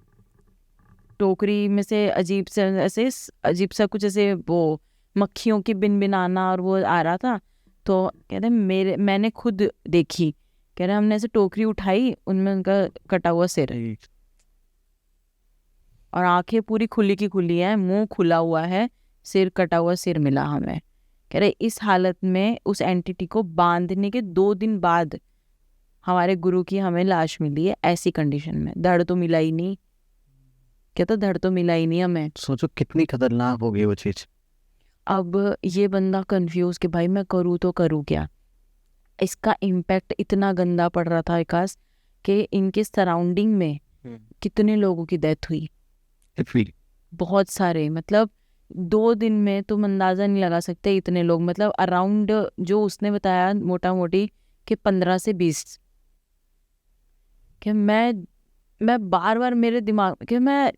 टोकरी में से अजीब से ऐसे अजीब सा कुछ ऐसे वो मक्खियों की बिनबिनाना और वो आ रहा था। तो कह रहे मैंने खुद देखी, कह रहे हमने ऐसे टोकरी उठाई, उनमें उनका कटा हुआ सिर है और आंखें पूरी खुली की खुली है, मुंह खुला हुआ है, सिर कटा हुआ सिर मिला हमें। कह रहे इस हालत में उस एंटिटी को बांधने के 2 दिन बाद हमारे गुरु की हमें लाश मिली है, ऐसी कंडीशन में। धड़ तो मिला ही नहीं, कहता धड़ तो मिला ही नहीं हमें। सोचो कितनी खतरनाक हो गई वो चीज। अब ये बंदा कंफ्यूज कि भाई मैं करूँ तो करूँ क्या। इसका इम्पैक्ट इतना गंदा पड़ रहा था विकास, कि इनके सराउंडिंग में कितने लोगों की डेथ हुई, बहुत सारे, मतलब 2 दिन में तुम अंदाजा नहीं लगा सकते इतने लोग, मतलब अराउंड जो उसने बताया मोटा मोटी कि 15 से 20। कि मैं बार बार मेरे दिमाग कि मैं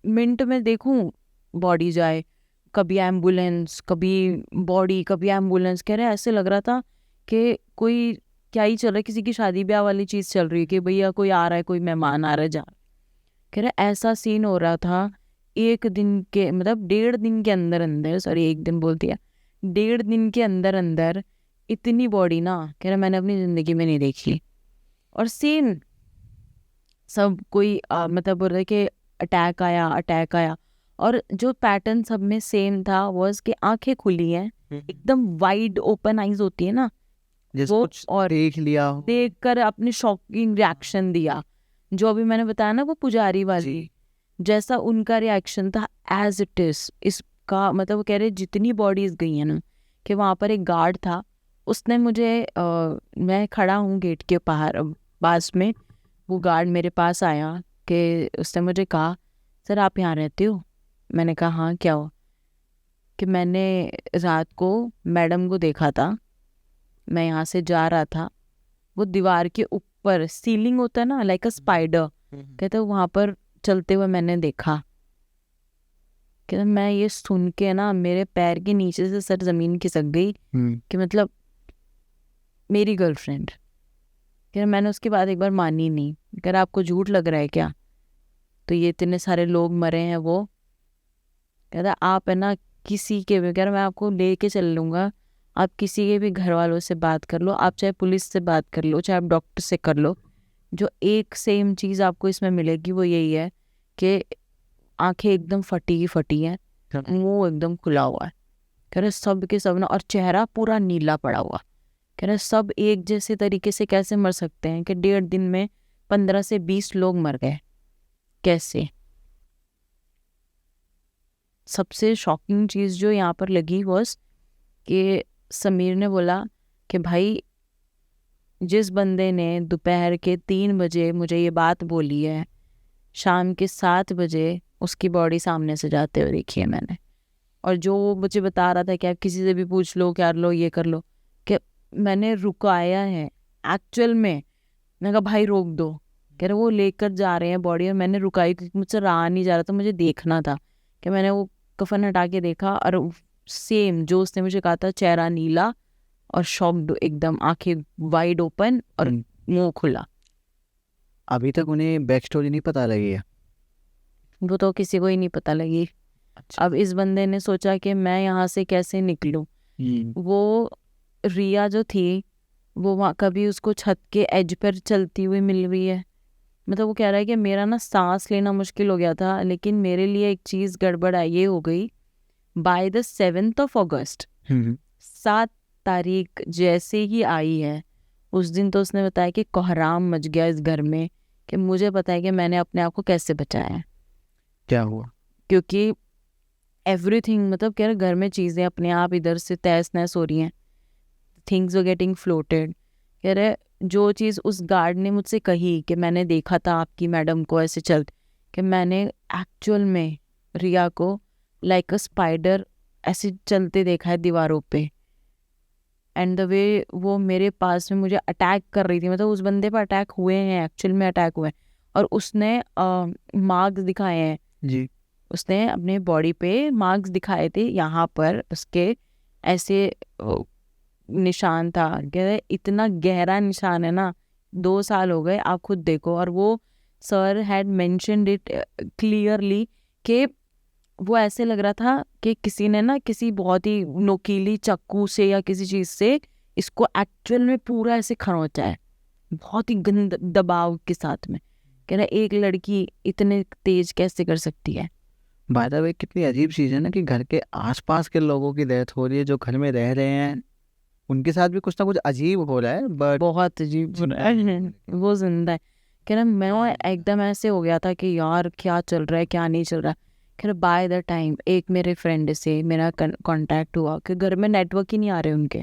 मिनट में देखूं बॉडी जाए, कभी एम्बुलेंस, कभी बॉडी, कभी एम्बुलेंस। कह रहे ऐसे लग रहा था कि कोई क्या ही चल रहा है, किसी की शादी ब्याह वाली चीज़ चल रही है कि भैया कोई आ रहा है, कोई मेहमान आ रहा है, जा। कह रहे ऐसा सीन हो रहा था। 1 दिन के मतलब 1.5 दिन के अंदर अंदर, सॉरी 1 दिन बोल दिया, 1.5 दिन के अंदर अंदर इतनी बॉडी ना, कह रहे मैंने अपनी ज़िंदगी में नहीं देखी। और सीन सब कोई मतलब बोल रहे कि अटैक आया, और जो पैटर्न सब में सेम था वाज कि आंखें खुली हैं, एकदम वाइड ओपन आईज होती है ना वो, कुछ और देख लिया हो। देखकर अपने शॉकिंग रिएक्शन दिया, जो अभी मैंने बताया ना वो पुजारी वाली, जैसा उनका रिएक्शन था एज इट इज। इसका मतलब वो कह रहे जितनी बॉडीज गई हैं ना, कि वहाँ पर एक गार्ड था, उसने मुझे मैं खड़ा हूँ गेट के बाहर पास में, वो गार्ड मेरे पास आया कि उसने मुझे कहा सर आप यहाँ रहते हो? मैंने कहा हाँ क्या हो? कि मैंने रात को मैडम को देखा था, मैं यहाँ से जा रहा था, वो दीवार के ऊपर सीलिंग होता है ना लाइक अ स्पाइडर, कहते वहाँ पर चलते हुए मैंने देखा। कहते मैं ये सुन के ना मेरे पैर के नीचे से सर जमीन खिसक गई कि मतलब मेरी गर्लफ्रेंड। कह मैंने उसके बाद एक बार मानी नहीं। कह आपको झूठ लग रहा है क्या? तो ये इतने सारे लोग मरे हैं वो। कहता आप है ना किसी के भी, मैं आपको लेके चल लूँगा, आप किसी के भी घर वालों से बात कर लो, आप चाहे पुलिस से बात कर लो, चाहे आप डॉक्टर से कर लो, जो एक सेम चीज़ आपको इसमें मिलेगी वो यही है कि आंखें एकदम फटी हैं, मुंह एकदम खुला हुआ है। कह रहे सब के सब ना, और चेहरा पूरा नीला पड़ा हुआ। कह रहे सब एक जैसे तरीके से कैसे मर सकते हैं कि 1.5 दिन में 15 से 20 लोग मर गए, कैसे? सबसे शॉकिंग चीज़ जो यहाँ पर लगी वॉज कि समीर ने बोला कि भाई जिस बंदे ने दोपहर के 3 बजे मुझे ये बात बोली है, शाम के 7 बजे उसकी बॉडी सामने से जाते हुए देखी है मैंने। और जो वो मुझे बता रहा था कि आप किसी से भी पूछ लो, कर लो, ये कर लो, कि मैंने रुकाया है एक्चुअल में। मैंने कहा भाई रोक दो, कह रहे वो लेकर जा रहे हैं बॉडी, और मैंने रुकाई क्योंकि मुझसे रहा नहीं जा रहा था, मुझे देखना था। कि मैंने वो कफन हटा के देखा और सेम जो उसने मुझे कहा था, चेहरा नीला और शॉक्ड एकदम, आंखें वाइड ओपन और मुंह खुला। अभी तक उन्हें बैक स्टोरी नहीं पता लगी है? वो तो किसी को ही नहीं पता लगी। अच्छा। अब इस बंदे ने सोचा कि मैं यहाँ से कैसे निकलूं। वो रिया जो थी वो वहाँ कभी उसको छत के एज पर चलती हुई मिल रही है। मतलब वो कह रहा है कि मेरा ना सांस लेना मुश्किल हो गया था, लेकिन मेरे लिए एक चीज़ गड़बड़ है, ये हो गई by the 7th of August, 7 तारीख जैसे ही आई है उस दिन तो उसने बताया कि कोहराम मच गया इस घर में, कि मुझे पता है कि मैंने अपने आप को कैसे बचाया है। क्या हुआ? क्योंकि एवरीथिंग, मतलब कह रहे घर में चीज़ें अपने आप इधर से तहस नहस हो रही हैं, थिंग्स वर गेटिंग फ्लोटेड। कह रहे जो चीज़ उस गार्ड ने मुझसे कही कि मैंने देखा था आपकी मैडम को ऐसे चलते, कि मैंने एक्चुअल में रिया को लाइक अ स्पाइडर ऐसे चलते देखा है दीवारों पे। एंड द वे वो मेरे पास में मुझे अटैक कर रही थी, मतलब उस बंदे पर अटैक हुए हैं, एक्चुअल में अटैक हुए हैं, और उसने मार्क्स दिखाए हैं जी। उसने अपने बॉडी पे मार्क्स दिखाए थे, यहाँ पर उसके ऐसे निशान था। कह रहे इतना गहरा निशान है ना, 2 साल हो गए, आप खुद देखो। और वो sir had mentioned it clearly कि वो ऐसे लग रहा था कि किसी ने ना किसी बहुत ही नोकीली चाकू से या किसी चीज़ से इसको एक्चुअल में पूरा ऐसे खरोंचा है, बहुत ही गंद दबाव के साथ में। कह रहा एक लड़की इतने तेज कैसे कर सकती है। बाय द वे कितनी अजीब चीज़ है ना कि घर के आसपास के लोगों की डेथ हो रही है, जो घर में रह रहे हैं उनके साथ भी कुछ ना कुछ अजीब हो रहा है, बट बहुत अजीब हो रहा है। वो जिंदा है। कह रहा मैं एकदम ऐसे हो गया था कि यार क्या चल रहा है क्या नहीं चल रहा है। कह रहा बाय द टाइम एक मेरे फ्रेंड से मेरा कांटेक्ट हुआ कि घर में नेटवर्क ही नहीं आ रहे उनके।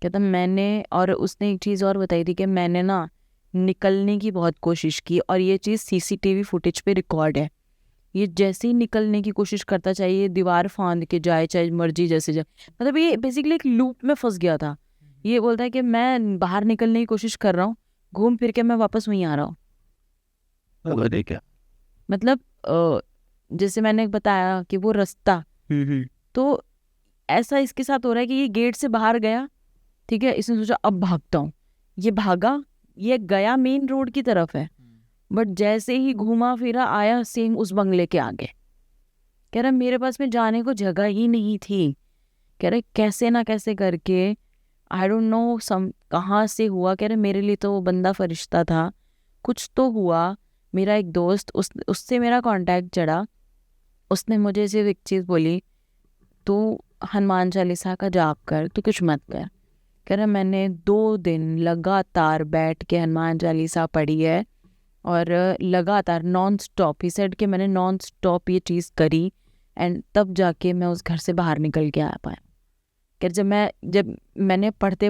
कहता मैंने, और उसने एक चीज़ और बताई थी कि मैंने ना निकलने की बहुत कोशिश की, और ये चीज़ CCTV फुटेज पे रिकॉर्ड है। ये जैसे ही निकलने की कोशिश करता, चाहे ये दीवार फांद के जाए चाहे मर्जी जैसे जाए, मतलब ये बेसिकली एक लूप में फंस गया था। ये बोलता है कि मैं बाहर निकलने की कोशिश कर रहा हूँ, घूम फिर के मैं वापस वहीं आ रहा हूँ। क्या मतलब जैसे मैंने बताया कि वो रास्ता, तो ऐसा इसके साथ हो रहा है कि ये गेट से बाहर गया, ठीक है, इसने सोचा अब भागता हूँ, ये भागा, ये गया मेन रोड की तरफ है, बट जैसे ही घूमा फिरा आया सेम उस बंगले के आगे। कह रहा मेरे पास में जाने को जगह ही नहीं थी। कह रहे कैसे ना कैसे करके, आई डोंट नो कहाँ से हुआ। कह रहे मेरे लिए तो वो बंदा फरिश्ता था, कुछ तो हुआ। मेरा एक दोस्त, उससे मेरा कांटेक्ट चढ़ा, उसने मुझे सिर्फ एक चीज़ बोली, तू हनुमान चालीसा का जाप कर, तू कुछ मत कर। कह रहा मैंने 2 दिन लगातार बैठ के हनुमान चालीसा पढ़ी है, और लगातार नॉन स्टॉप, ही सेड कि मैंने नॉन स्टॉप ये चीज़ करी, एंड तब जाके मैं उस घर से बाहर निकल के आ पाया। कि जब मैंने पढ़ते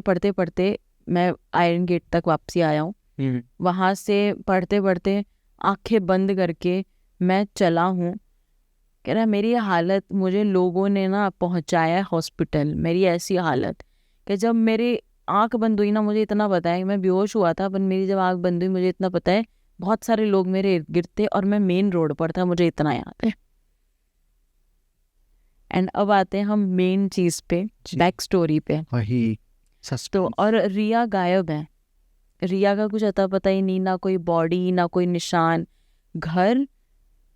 मैं आयरन गेट तक वापसी आया हूँ, वहाँ से पढ़ते पढ़ते आंखें बंद करके मैं चला हूँ। कह रहा मेरी हालत, मुझे लोगों ने ना पहुँचाया हॉस्पिटल, मेरी ऐसी हालत कि जब मेरी आंख बंद हुई ना, मुझे इतना पता है, मैं बेहोश हुआ था, पर मेरी जब आंख बंद हुई मुझे इतना पता है बहुत सारे लोग मेरे इर्द गिर्द थे और मैं मेन रोड पर था, मुझे इतना याद है। एंड अब आते हैं हम मेन चीज़ पे, बैक स्टोरी पे। वही तो और रिया गायब है, रिया का कुछ अता पता ही नहीं, ना कोई बॉडी ना कोई निशान। घर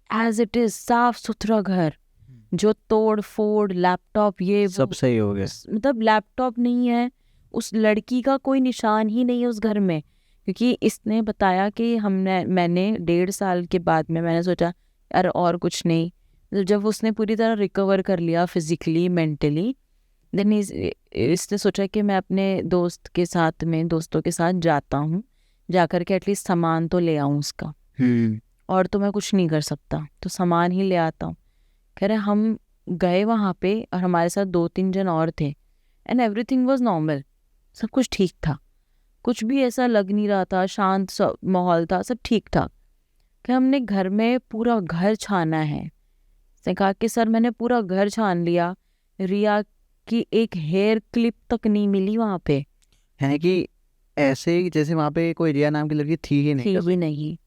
एज इट इज, साफ सुथरा घर, जो तोड़ फोड़ लैपटॉप ये सब सही हो गया। मतलब लैपटॉप नहीं है, उस लड़की का कोई निशान ही नहीं है उस घर में। क्योंकि इसने बताया कि मैंने 1.5 साल के बाद में मैंने सोचा यार और कुछ नहीं, जब उसने पूरी तरह रिकवर कर लिया फिजिकली मेंटली, देन इसने सोचा कि मैं अपने दोस्तों के साथ जाता हूँ, जाकर के एटलीस्ट सामान तो ले आऊँ उसका, और तो मैं कुछ नहीं कर सकता, तो सामान ही ले आता हूँ। कह रहे हम गए वहाँ पे और हमारे साथ 2-3 जन और थे। एंड एवरीथिंग वाज नॉर्मल, सब कुछ ठीक था, कुछ भी ऐसा लग नहीं रहा था, शांत माहौल था, सब ठीक ठाक। फिर हमने घर में पूरा घर छाना है, उसने कहा कि सर मैंने पूरा घर छान लिया, रिया की एक हेयर क्लिप तक नहीं मिली वहाँ पे, है कि ऐसे ही जैसे वहाँ पे कोई रिया नाम की लड़की थी ही नहीं। थी भी नहीं।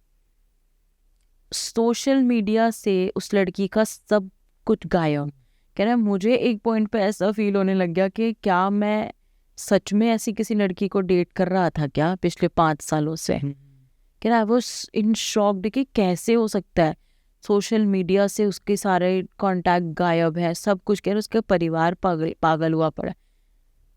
सोशल मीडिया से उस लड़की का सब कुछ गायब। कह रहा है मुझे एक पॉइंट पे ऐसा फील होने लग गया कि क्या मैं सच में ऐसी किसी लड़की को डेट कर रहा था क्या पिछले 5 सालों से। कह रहा है वो इन शॉक्ड कि कैसे हो सकता है, सोशल मीडिया से उसके सारे कांटेक्ट गायब है, सब कुछ। कह रहा उसका परिवार पागल हुआ पड़ा।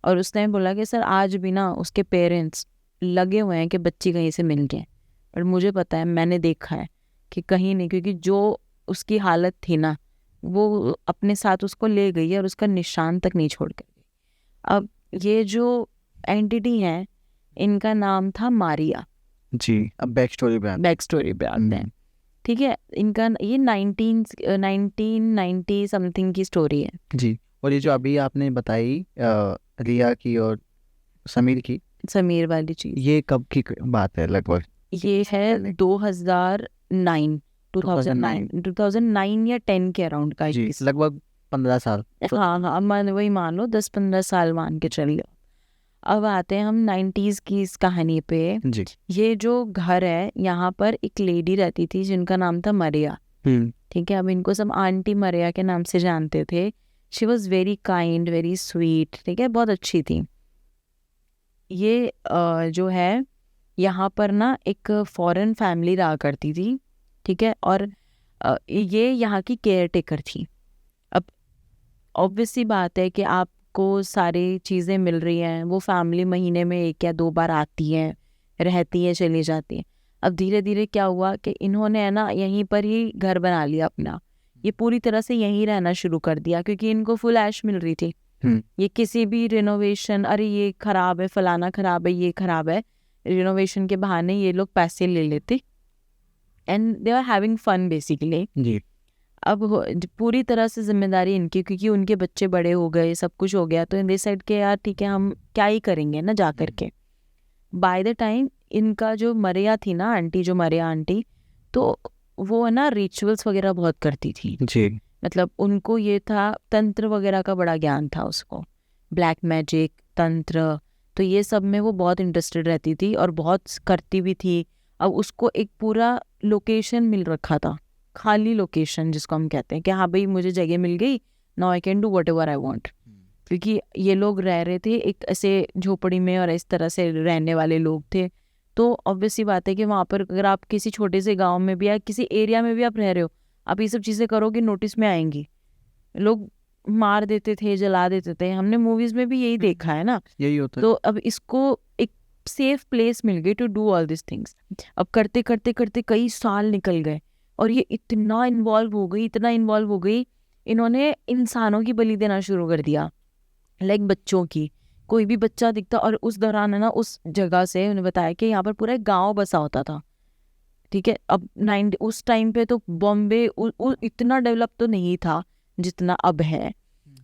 और उसने बोला कि सर आज भी ना उसके पेरेंट्स लगे हुए हैं कि बच्ची कहीं से मिल जाए, और मुझे पता है, मैंने देखा है कि कहीं नहीं, क्योंकि जो उसकी हालत थी ना वो अपने साथ उसको ले गई है और उसका निशान तक नहीं छोड़ कर गई। अब ये जो एंटिटी है इनका नाम था मारिया जी। अब बैक स्टोरी पे आते हैं, ठीक है। इनका ये 1990 समथिंग की स्टोरी है जी। और ये जो अभी आपने बताई रिया की और समीर की, समीर वाली चीज, ये कब की बात है लगभग? ये है 2009 या 10 के अराउंड का जी, किस्सा। लगभग 15 साल। हाँ, वही मान लो 10-15 साल मान के चल लो। अब आते हैं हम 90s की इस कहानी पे। जी। ये जो घर है यहाँ पर एक लेडी रहती थी जिनका नाम था मरिया, ठीक है। अब इनको सब आंटी मरिया के नाम से जानते थे। She was very kind, very sweet, ठीक है, बहुत अच्छी थी। ये जो है यहाँ पर ना एक फॉरेन फैमिली रहा करती थी, ठीक है, और ये यहाँ की केयर टेकर थी। अब ऑब्वियसली बात है कि आपको सारी चीज़ें मिल रही हैं, वो फैमिली महीने में 1 या 2 बार आती हैं, रहती हैं, चली जाती हैं। अब धीरे धीरे क्या हुआ कि इन्होंने है ना यहीं पर ही घर बना लिया अपना, ये पूरी तरह से यहीं रहना शुरू कर दिया क्योंकि इनको फुल ऐश मिल रही थी। ये किसी भी रिनोवेशन, अरे ये खराब है, फलाना खराब है, ये खराब है, रिनोवेशन के बहाने ये लोग पैसे ले लेते and they are having fun basically. जी। अब पूरी तरह से जिम्मेदारी इनकी, क्योंकि उनके बच्चे बड़े हो गए, सब कुछ हो गया, तो इन डिसाइड के यार ठीक है हम क्या ही करेंगे ना जा करके। बाय द टाइम इनका जो मरिया थी ना आंटी, जो मरिया आंटी, तो वो ना रिचुअल्स वगैरह बहुत करती थी। जी। मतलब उनको ये था, तंत्र वगैरह का बड़ा ज्ञान था उसको, ब्लैक मैजिक, तंत्र, तो ये सब में वो बहुत इंटरेस्टेड रहती थी और बहुत करती भी थी। अब उसको एक पूरा लोकेशन मिल रखा था, खाली लोकेशन जिसको हम कहते हैं कि हाँ भाई मुझे जगह मिल गई, now I can do whatever I want. क्योंकि ये लोग रह रहे थे एक ऐसे झोपड़ी में और इस तरह से रहने वाले लोग थे, तो ऑब्वियसली बात है कि वहाँ पर अगर आप किसी छोटे से गांव में भी या किसी एरिया में भी आप रह रहे हो, आप ये सब चीज़ें करोगे नोटिस में आएंगी। लोग मार देते थे, जला देते थे, हमने मूवीज में भी यही देखा है ना, यही होता है। तो अब इसको एक सेफ प्लेस मिल गई to do all this things. अब करते करते करते कई साल निकल गए और ये इतना इन्वॉल्व हो गई, इन्होंने इंसानों की बलि देना शुरू कर दिया, लाइक बच्चों की। कोई भी बच्चा दिखता, और उस दौरान है ना उस जगह से उन्हें बताया कि यहाँ पर पूरा एक गाँव बसा होता था, ठीक है। अब उस टाइम पे तो बॉम्बे इतना डेवलप तो नहीं था जितना अब है,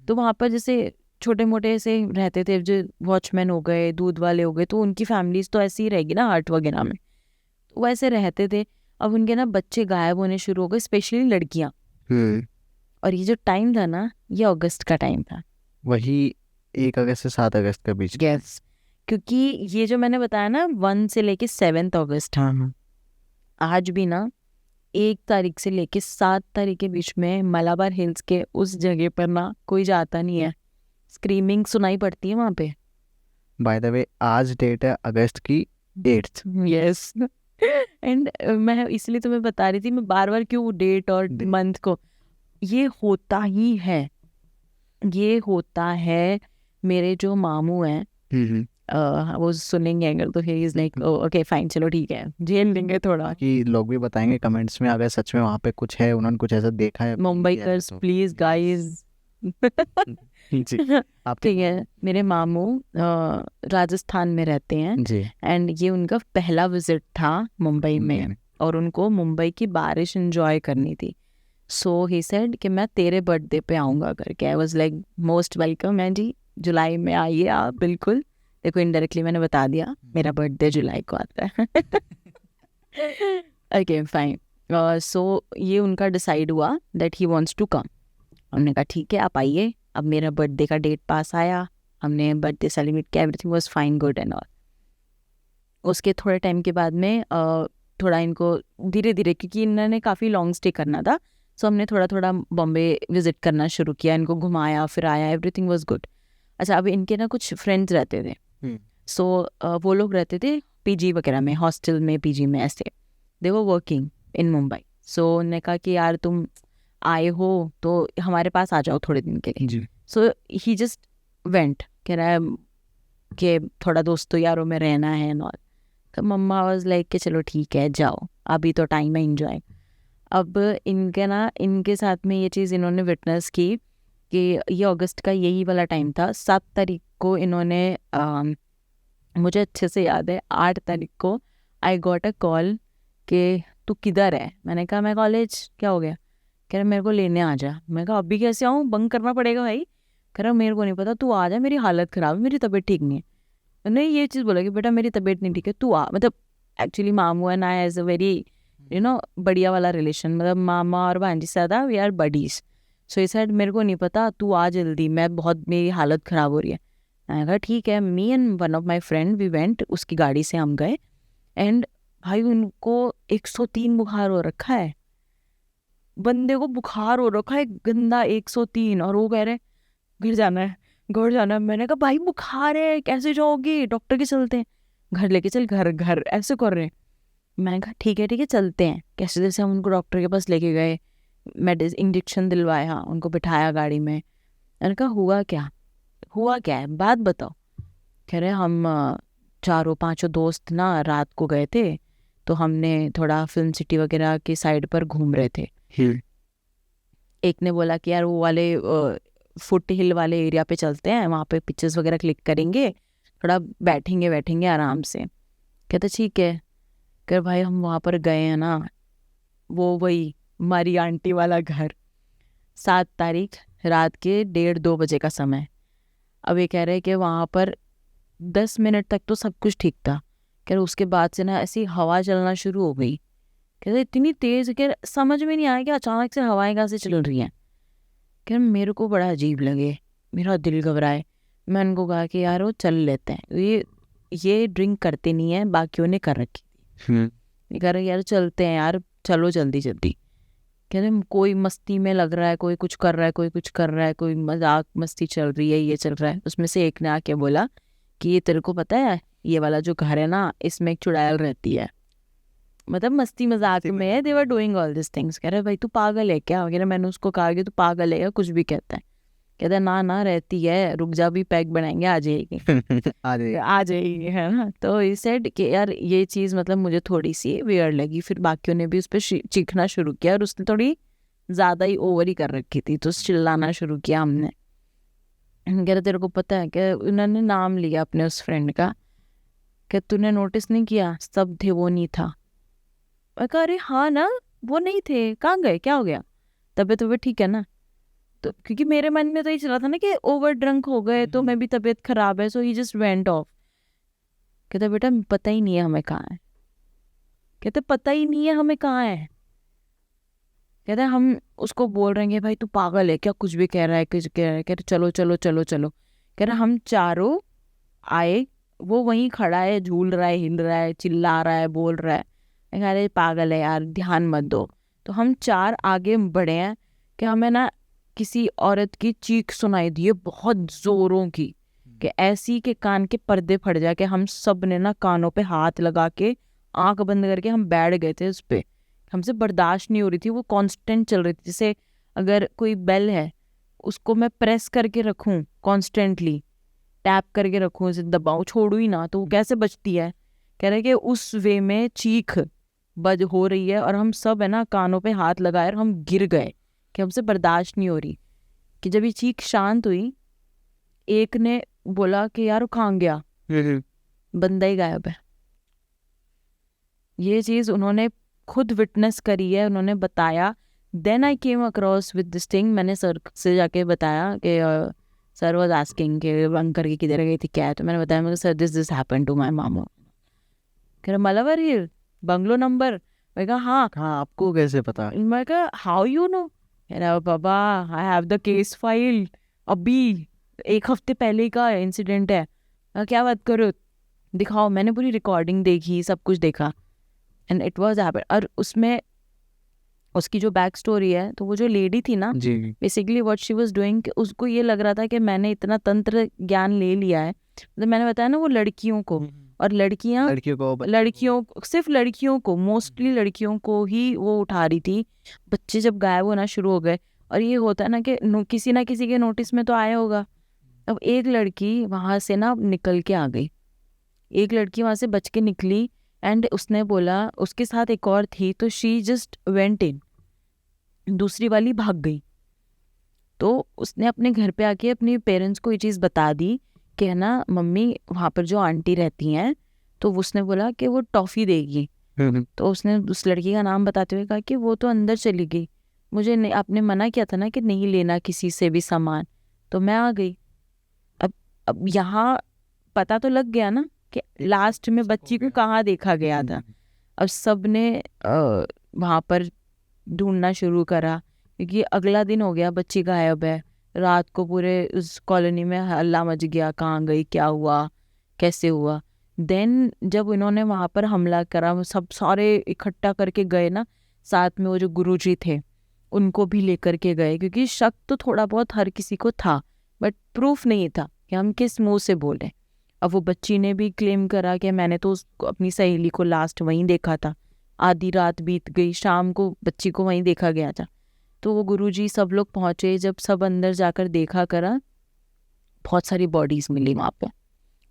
तो वहाँ पर जैसे छोटे मोटे ऐसे रहते थे, जो वॉचमैन हो गए, दूध वाले हो गए, तो उनकी फैमिलीज तो ऐसी ही रहेगी ना हाट वगैरह में, तो वैसे रहते थे। अब उनके ना बच्चे गायब होने शुरू हो गए, स्पेशली लड़कियां। और ये जो टाइम था ना, ये अगस्त का टाइम था, वही 1 अगस्त से 7 अगस्त के बीच। यस, क्योंकि ये जो मैंने बताया ना 1 से लेके 7 अगस्त, आज भी ना 1 तारीख से लेके 7 तारीख के बीच में मलाबार हिल्स के उस जगह पर ना कोई जाता नहीं है, स्क्रीमिंग सुनाई पड़ती है वहाँ पे। बाय द वे आज डेट है अगस्त की 8th। यस एंड मैं इसलिए तुम्हें बता रही थी, मैं बार बार क्यों डेट और मंथ को, ये होता ही है, ये होता है। मेरे जो मामू हैं वो सुनेंगे अगर, तो he is like okay fine, चलो ठीक है, झेल लेंगे थोड़ा। कि लोग भी बताएंगे कमेंट्स में अगर सच में वहाँ पे कुछ है, उन्होंने कुछ ऐसा देखा है। मुंबईकर्स प्लीज गाइस जी। आप ठीक है, मेरे मामू राजस्थान में रहते हैं जी। एंड ये उनका पहला विजिट था मुंबई में, और उनको मुंबई की बारिश एंजॉय करनी थी। सो ही सेड कि मैं तेरे बर्थडे पे आऊँगा करके। I was like most welcome है जी, जुलाई में आइए आप बिल्कुल। देखो इनडायरेक्टली मैंने बता दिया मेरा बर्थडे जुलाई को आता है। Okay fine. सो ये उनका डिसाइड हुआ that he wants to come. हमने कहा ठीक है आप आइए। अब मेरा बर्थडे का डेट पास आया, हमने बर्थडे सेलिब्रेट किया, everything was fine good and all. उसके थोड़े टाइम के बाद में थोड़ा इनको धीरे धीरे, क्योंकि इन्होंने काफ़ी लॉन्ग स्टे करना था, सो हमने थोड़ा थोड़ा बॉम्बे विजिट करना शुरू किया, इनको घुमाया फिर आया, एवरीथिंग वाज गुड। अच्छा अब इनके ना कुछ फ्रेंड्स रहते थे, सो वो लोग रहते थे पीजी वगैरह में, हॉस्टल में, पीजी में, ऐसे दे वर वर्किंग इन मुंबई। सो उन्होंने कहा कि यार तुम आए हो तो हमारे पास आ जाओ थोड़े दिन के लिए। सो ही जस्ट वेंट, कह रहा है कि थोड़ा दोस्तों यारों में रहना है एंड ऑल। तो मम्मा वाज लाइक कि चलो ठीक है जाओ, अभी तो टाइम है एंजॉय। अब इनके साथ में ये चीज़ इन्होंने विटनेस की कि ये अगस्त का यही वाला टाइम था। 7 तारीख को इन्होंने मुझे अच्छे से याद है 8 तारीख को आई गॉट अ कॉल कि तू किधर है। मैंने कहा मैं कॉलेज। क्या हो गया? कह रहा मेरे को लेने आ जा। मैं कहा अभी कैसे आऊँ, बंक करना पड़ेगा भाई। कह रहा मेरे को नहीं पता, तू आ जा, मेरी हालत ख़राब है, मेरी तबीयत ठीक नहीं है। नहीं ये चीज़ बोला कि बेटा मेरी तबीयत नहीं ठीक है, तू आ। मतलब एक्चुअली मामू and I as a very बढ़िया वाला रिलेशन, मतलब मामा और भांजी से ज़्यादा वी आर बडीज। सो ये साइड मेरे को नहीं पता, तू आ जल्दी, मैं बहुत, मेरी हालत ख़राब हो रही है। मैंने कहा ठीक है। Me and one of my friend we went, उसकी गाड़ी से हम गए। एंड भाई उनको 103 बुखार हो रखा है, बंदे को बुखार हो रखा है गंदा 103, और वो कह रहे घर जाना है, घर जाना है। मैंने कहा भाई बुखार है कैसे जाओगी, डॉक्टर के चलते हैं, घर लेके चल, घर घर ऐसे कर रहे हैं। मैंने कहा ठीक है चलते हैं। कैसे जैसे हम उनको डॉक्टर के पास लेके गए, इंजेक्शन दिलवाया, उनको बिठाया गाड़ी में। मैंने कहा हुआ क्या है बात बताओ। कह रहे हम 4-5 दोस्त ना रात को गए थे, तो हमने थोड़ा फिल्म सिटी वगैरह की साइड पर घूम रहे थे। एक ने बोला कि यार वो वाले फुट हिल वाले एरिया पे चलते हैं, वहाँ पे पिक्चर्स वगैरह क्लिक करेंगे, थोड़ा बैठेंगे आराम से। कहते ठीक है। कर भाई हम वहाँ पर गए हैं ना, वो वही हमारी आंटी वाला घर। 7 तारीख रात के 1:30-2 बजे का समय। अब ये कह रहे हैं कि वहाँ पर 10 मिनट तक तो सब कुछ ठीक था। कह रहे उसके बाद से ना ऐसी हवा चलना शुरू हो गई। कहते इतनी तेज़ कि समझ में नहीं आया कि अचानक से हवाएं कहाँ से चल रही हैं। कह मेरे को बड़ा अजीब लगे, मेरा दिल घबराए। मैं उनको कहा कि यार वो चल लेते हैं, ये ड्रिंक करते नहीं है, बाकियों ने कर रखी थी। ये कह रहे यार चलते हैं यार, चलो जल्दी जल्दी। कह रहे कोई मस्ती में लग रहा है, कोई कुछ कर रहा है, कोई कुछ कर रहा है, कोई मजाक मस्ती चल रही है, ये चल रहा है। उसमें से एक ने आके बोला कि ये तेरे को पता है ये वाला जो घर है ना, इसमें एक चुड़ैल रहती है। मतलब मस्ती मजाक में they were doing all this things. कह रहे भाई तू पागल है क्या वगैरह। मैंने उसको कहा कि तू पागल है या कुछ भी कहता है। कहता है ना रहती है, रुक जा भी पैक बनाएंगे, आ जाएगी आ जाएगी, है ना। तो ये सेड कि यार ये चीज़ मतलब मुझे थोड़ी सी वियर्ड लगी। फिर बाकियों ने भी उस पर चीखना शुरू किया, और उसने थोड़ी ज़्यादा ही ओवर ही कर रखी थी, तो चिल्लाना शुरू किया हमने। कह रहे तेरे को पता है कि उन्होंने नाम लिया अपने उस फ्रेंड का, कि तूने नोटिस नहीं किया सब थे, वो नहीं था। मैं कह रही हाँ ना, वो नहीं थे, कहाँ गए, क्या हो गया, तबीयत ठीक है ना। तो क्योंकि मेरे मन में तो ये चला था ना कि ओवर ड्रंक हो गए तो मैं भी तबीयत खराब है, सो ही जस्ट वेंट ऑफ। कहते बेटा पता ही नहीं है हमें कहाँ है। कहते पता ही नहीं है हमें कहाँ है। कहते हम उसको बोल रहे हैं भाई तू पागल है क्या, कुछ भी कह रहा है, कुछ कह रहा है। कहते चलो चलो चलो चलो। कह रहे हम चारों आए, वो वहीं खड़ा है, झूल रहा है, हिल रहा है, चिल्ला रहा है, बोल रहा है। कह रहे पागल है यार, ध्यान मत दो। तो हम 4 आगे बढ़े हैं कि हमें ना किसी औरत की चीख सुनाई दी है बहुत जोरों की, कि ऐसी के कान के पर्दे फट जाके हम सब ने ना कानों पे हाथ लगा के आंख बंद करके हम बैठ गए थे उस पे। हमसे बर्दाश्त नहीं हो रही थी, वो कांस्टेंट चल रही थी। जैसे अगर कोई बेल है उसको मैं प्रेस करके रखूं, कॉन्स्टेंटली टैप करके रखूं, उसे दबाऊं, छोड़ू ही ना, तो वो कैसे बचती है। कह रहे कि उस वे में चीख बज हो रही है, और हम सब है ना कानों पे हाथ लगाए और हम गिर गए कि हमसे बर्दाश्त नहीं हो रही। कि जब ये चीख शांत हुई, एक ने बोला कि यार कहाँ गया, बंदा ही गायब है। ये चीज़ उन्होंने खुद विटनेस करी है, उन्होंने बताया। Then I came across with this thing. मैंने सर से जाके बताया कि सर वाज आस्किंग कि बंक करके किधर गई थी क्या है, तो मैंने बताया मैं sir this happened to my मामू। कह रहा मलावर हिल बंगलो नंबर। मैं कहा हाँ। हाँ, आपको कैसे पता? मैं कहा हाउ यू नो? कह रहा बाबा I have the case file, अभी 1 हफ्ते पहले का इंसिडेंट है। क्या बात करो, दिखाओ। मैंने पूरी रिकॉर्डिंग देखी, सब कुछ देखा, एंड इट वाज हैपेंड। और उसमें उसकी जो बैक स्टोरी है, तो वो जो लेडी थी ना, जी basically what she was doing, उसको ये लग रहा था कि मैंने इतना तंत्र ज्ञान ले लिया है। मतलब मैंने बताया ना वो लड़कियों को, और लड़कियां लड़कियों सिर्फ लड़कियों को, मोस्टली लड़कियों को ही वो उठा रही थी। बच्चे जब गायब होना शुरू हो गए, और ये होता है ना कि किसी ना किसी के नोटिस में तो आया होगा। अब एक लड़की वहां से ना निकल के आ गई, एक लड़की वहां से बच के निकली, एंड उसने बोला उसके साथ एक और थी, तो शी जस्ट वेंट इन, दूसरी वाली भाग गई। तो उसने अपने घर पे आके अपने पेरेंट्स को ये चीज़ बता दी कि है ना मम्मी वहाँ पर जो आंटी रहती हैं, तो उसने बोला कि वो टॉफ़ी देगी। तो उसने उस लड़की का नाम बताते हुए कहा कि वो तो अंदर चली गई, मुझे नहीं, आपने मना किया था ना कि नहीं लेना किसी से भी सामान, तो मैं आ गई। अब यहाँ पता तो लग गया ना कि लास्ट में बच्ची को कहाँ देखा गया था। अब सब ने वहाँ पर ढूंढना शुरू करा, क्योंकि अगला दिन हो गया, बच्ची गायब है। रात को पूरे उस कॉलोनी में हल्ला मच गया, कहाँ गई, क्या हुआ, कैसे हुआ। देन जब इन्होंने वहाँ पर हमला करा, सब सारे इकट्ठा करके गए ना, साथ में वो जो गुरुजी थे उनको भी लेकर के गए, क्योंकि शक तो थोड़ा बहुत हर किसी को था, बट प्रूफ नहीं था कि हम किस मुंह से बोलें। अब वो बच्ची ने भी क्लेम करा कि मैंने तो अपनी सहेली को लास्ट वहीं देखा था, आधी रात बीत गई, शाम को बच्ची को वहीं देखा गया था। तो वो गुरुजी सब लोग पहुंचे, जब सब अंदर जाकर देखा करा, बहुत सारी बॉडीज मिली वहाँ पे।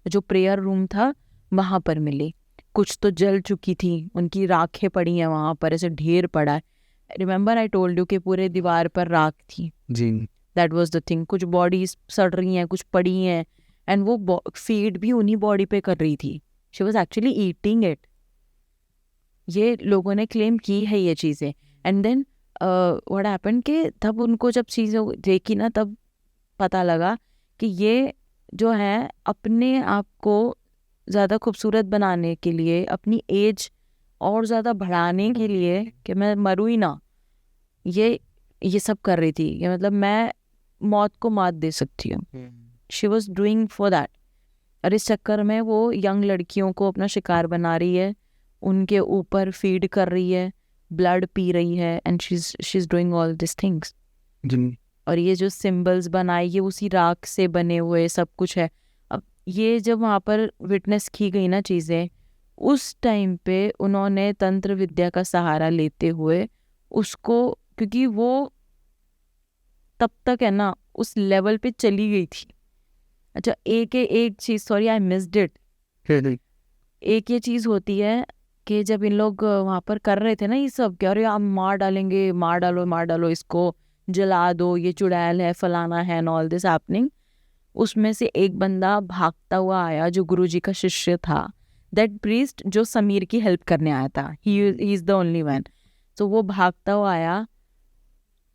जो प्रेयर रूम था वहाँ पर मिली, कुछ तो जल चुकी थी, उनकी राखें पड़ी हैं वहाँ पर, ऐसे ढेर पड़ा है। रिमेंबर आई टोल्ड यू कि पूरे दीवार पर राख थी जी। That was the thing. कुछ बॉडीज सड़ रही हैं, कुछ पड़ी हैं, एंड वो फीड भी उन्हीं बॉडी पे कर रही थी। She was actually eating it. ये लोगों ने क्लेम की है ये चीज़ें। एंड देन व्हाट हैपेंड कि तब उनको जब चीज़ें देखी ना, तब पता लगा कि ये जो है अपने आप को ज़्यादा खूबसूरत बनाने के लिए, अपनी एज और ज़्यादा बढ़ाने के लिए, कि मैं मरूँ ही ना, ये सब कर रही थी। कि मतलब मैं मौत को मात दे सकती हूँ। She was doing for that. और इस चक्कर में वो यंग लड़कियों को अपना शिकार बना रही है, उनके ऊपर फीड कर रही है, ब्लड पी रही है, and she is doing all this things. और ये जो सिंबल्स बनाए, ये उसी राख से बने हुए सब कुछ है। अब ये जब वहाँ पर विटनेस की गई ना चीज़ें, उस टाइम पे उन्होंने तंत्र विद्या का सहारा लेते हुए उसको, क्योंकि वो तब तक है ना उस लेवल पे चली गई थी। अच्छा, एक चीज़, सॉरी आई मिस्ड इट, एक ये चीज़ होती है कि जब इन लोग वहाँ पर कर रहे थे ना ये सब, क्या अरे आप मार डालेंगे, मार डालो इसको, जला दो, ये चुड़ैल है, फलाना है, एंड ऑल दिस हैपनिंग। उसमें से एक बंदा भागता हुआ आया जो गुरुजी का शिष्य था, दैट प्रीस्ट जो समीर की हेल्प करने आया था, he is the only one. तो वो भागता हुआ आया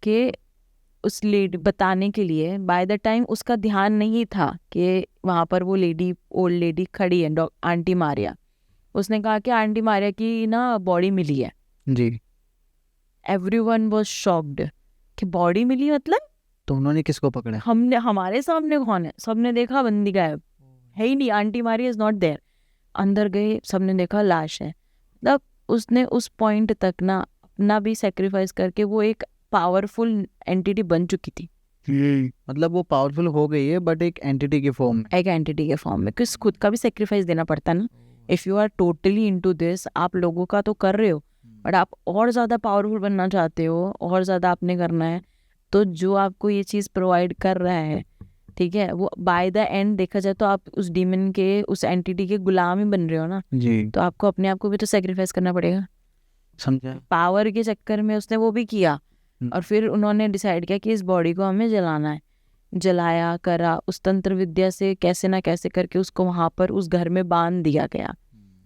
कि उस लेडी बताने के लिए। बाय द टाइम उसका ध्यान नहीं था कि वहाँ पर वो लेडी, ओल्ड लेडी खड़ी है, आंटी मारिया। उसने कहा कि आंटी मारिया की ना बॉडी मिली है जी। एवरीवन वाज शॉक्ड कि बॉडी मिली मतलब। तो उन्होंने किसको पकड़ा? हमने, हमारे सामने कौन है, सबने देखा बंदी गायब है ही नहीं, aunty Maria is not there. अंदर गए, सबने देखा लाश है। मतलब उसने उस पॉइंट तक ना अपना भी सेक्रीफाइस करके वो एक पावरफुल एंटिटी बन चुकी थी। मतलब वो पावरफुल हो गई है, बट एक एंटिटी के फॉर्म में, एक एंटिटी के फॉर्म में, किस खुद का भी सेक्रीफाइस देना पड़ता है ना। If you are totally into this, आप लोगों का तो कर रहे हो, बट आप और ज़्यादा पावरफुल बनना चाहते हो, और ज़्यादा आपने करना है, तो जो आपको ये चीज़ प्रोवाइड कर रहा है, ठीक है, वो बाय द एंड देखा जाए तो आप उस डीमन के, उस एंटिटी के गुलाम ही बन रहे हो ना जी। तो आपको अपने आप को भी तो सेक्रीफाइस करना पड़ेगा। समझा। पावर के चक्कर में उसने वो भी किया, और फिर उन्होंने डिसाइड किया कि इस बॉडी को हमें जलाना है। जलाया करा, उस तंत्र विद्या से कैसे ना कैसे करके उसको वहाँ पर उस घर में बांध दिया गया,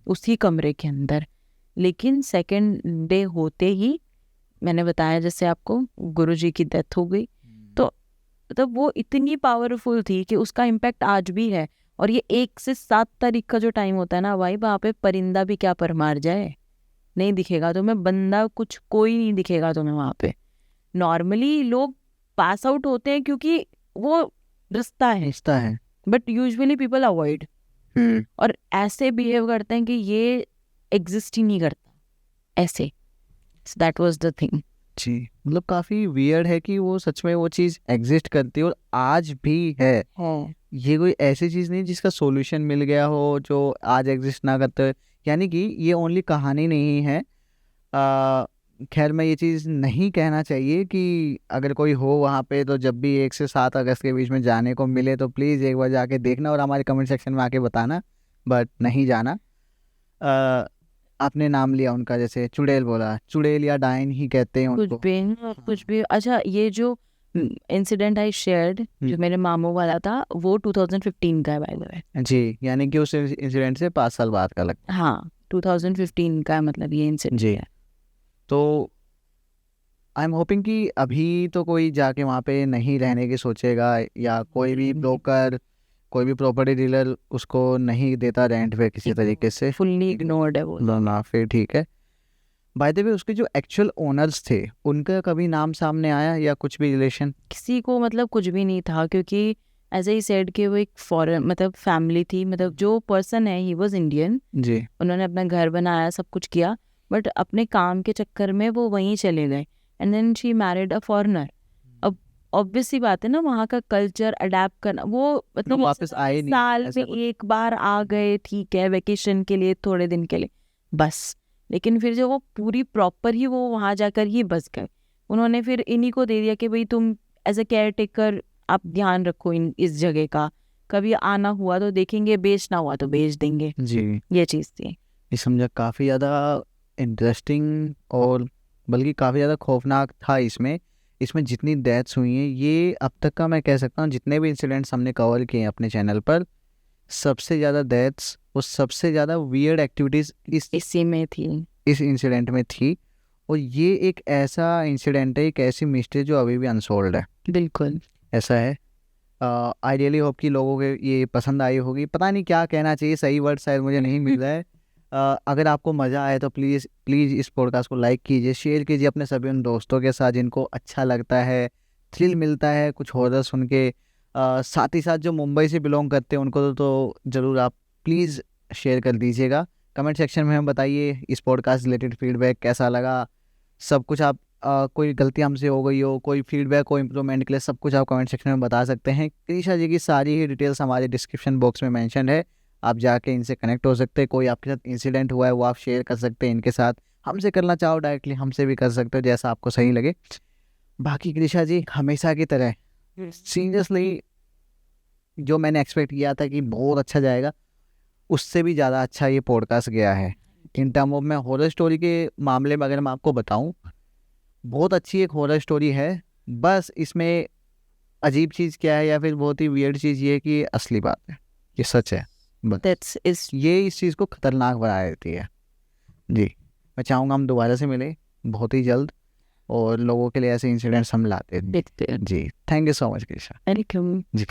उसी कमरे के अंदर। लेकिन सेकेंड डे होते ही, मैंने बताया जैसे आपको, गुरुजी की डेथ हो गई। तो मतलब वो इतनी पावरफुल थी कि उसका इम्पैक्ट आज भी है। और ये 1 से 7 तारीख का जो टाइम होता है ना भाई, वहाँ पे परिंदा भी क्या पर मार जाए, नहीं दिखेगा तुम्हें बंदा, कुछ कोई नहीं दिखेगा तुम्हें वहाँ पे। नॉर्मली लोग पास आउट होते हैं क्योंकि वो रास्ता है, रिश्ता है। बट यूजुअली पीपल अवॉइड और ऐसे बिहेव करते हैं कि ये एग्जिस्ट ही नहीं करता ऐसे। That was the thing. जी, मतलब काफी वियर्ड है कि वो सच में वो चीज एग्जिस्ट करती है और आज भी है। ये कोई ऐसी चीज नहीं जिसका सॉल्यूशन मिल गया हो जो आज एग्जिस्ट ना करते हुए, यानी कि ये ओनली कहानी नहीं है। खैर मैं ये चीज़ नहीं कहना चाहिए कि अगर कोई हो वहाँ पे तो जब भी 1 से 7 अगस्त के बीच में जाने को मिले तो प्लीज़ एक बार जाके देखना और हमारे कमेंट सेक्शन में आके बताना, बट नहीं जाना। आपने नाम लिया उनका, जैसे चुड़ैल बोला, चुड़ैल या डायन ही कहते हैं कुछ उनको। भी कुछ भी। अच्छा, ये जो इंसिडेंट आई शेयर्ड जो मेरे मामू वाला था वो 2015 का है बाय द वे। जी, यानी कि उस इंसिडेंट से 5 साल बाद का लगता हाँ 2015 का मतलब ये इंसिडेंट जी। है। तो आई एम होपिंग कि अभी तो कोई जाके वहाँ पे नहीं रहने की सोचेगा, या कोई भी ब्रोकर, कोई भी प्रॉपर्टी डीलर उसको नहीं देता रेंट पे किसी तरीके से। फुल्ली इग्नोर्ड है वो। ना फिर ठीक है। बाय द वे उसके जो एक्चुअल ओनर्स थे उनका कभी नाम सामने आया या कुछ भी रिलेशन? किसी को मतलब कुछ भी नहीं था, क्योंकि एज आई सेड कि वो एक फॉरेन मतलब फैमिली थी, मतलब जो पर्सन है ही वाज इंडियन। जी। उन्होंने अपना घर बनाया, सब कुछ किया, बट अपने काम के चक्कर में वो वहीं चले गए and then she married a foreigner. अब ऑब्वियस सी बात है ना, वहाँ का कल्चर अडेप्ट करना, वो मतलब वापस आए नहीं, साल ऐसा में कुछ? एक बार आ गए, ठीक है, वेकेशन के लिए थोड़े दिन के लिए बस। लेकिन फिर जो वो पूरी प्रॉपर ही वो वहाँ जाकर ही बस गए। उन्होंने फिर इन्हीं को दे दिया कि भाई तुम एज अ केयर टेकर आप ध्यान रखो इस जगह का, कभी आना हुआ तो देखेंगे, बेचना हुआ तो बेच देंगे। जी, ये चीज़ थी। ये समझा काफ़ी ज़्यादा इंटरेस्टिंग और बल्कि काफ़ी ज़्यादा खौफनाक था। इसमें जितनी डेथ्स हुई हैं, ये अब तक का मैं कह सकता हूँ जितने भी इंसिडेंट्स हमने कवर किए हैं अपने चैनल पर, सबसे ज़्यादा डेथ्स और सबसे ज़्यादा वियर्ड एक्टिविटीज़ इसी में थी। इस इंसिडेंट में थी। और ये एक ऐसा इंसिडेंट है, एक ऐसी मिस्ट्री जो अभी भी अनसॉल्व्ड है। बिल्कुल। ऐसा है। आई रियली होप कि लोगों के ये पसंद आई होगी। पता नहीं क्या कहना चाहिए, सही वर्ड शायद मुझे नहीं मिल रहा है। अगर आपको मज़ा आए तो प्लीज़ इस पॉडकास्ट को लाइक कीजिए, शेयर कीजिए अपने सभी उन दोस्तों के साथ जिनको अच्छा लगता है, थ्रिल मिलता है कुछ हॉरर सुन के। साथ ही साथ जो मुंबई से बिलोंग करते हैं उनको तो ज़रूर आप प्लीज़ शेयर कर दीजिएगा। कमेंट सेक्शन में हमें बताइए इस पॉडकास्ट रिलेटेड फीडबैक कैसा लगा, सब कुछ आप कोई गलती हमसे हो गई हो, कोई फीडबैक हो इम्प्रूवमेंट के लिए, सब कुछ आप कमेंट सेक्शन में बता सकते हैं। कृषा जी की सारी ही डिटेल्स हमारे डिस्क्रिप्शन बॉक्स में मेंशन है, आप जाके इनसे कनेक्ट हो सकते हैं। कोई आपके साथ इंसिडेंट हुआ है वो आप शेयर कर सकते हैं इनके साथ, हमसे करना चाहो डायरेक्टली हमसे भी कर सकते हो, जैसा आपको सही लगे। बाकी कृषा जी हमेशा की तरह सीरियसली जो मैंने एक्सपेक्ट किया था कि बहुत अच्छा जाएगा, उससे भी ज़्यादा अच्छा ये पॉडकास्ट गया है। इन टर्म ऑफ मैं हॉरर स्टोरी के मामले में अगर मैं आपको बताऊं, बहुत अच्छी एक हॉरर स्टोरी है। बस इसमें अजीब चीज़ क्या है या फिर बहुत ही वियर्ड चीज़ ये है कि ये असली बात है, ये सच है, बस ये इस चीज़ को खतरनाक बना देती है। जी, मैं चाहूँगा हम दोबारा से मिलें बहुत ही जल्द और लोगों के लिए ऐसे इंसिडेंट्स हम लाते हैं। जी, thank you so much Krishna welcome. Ji.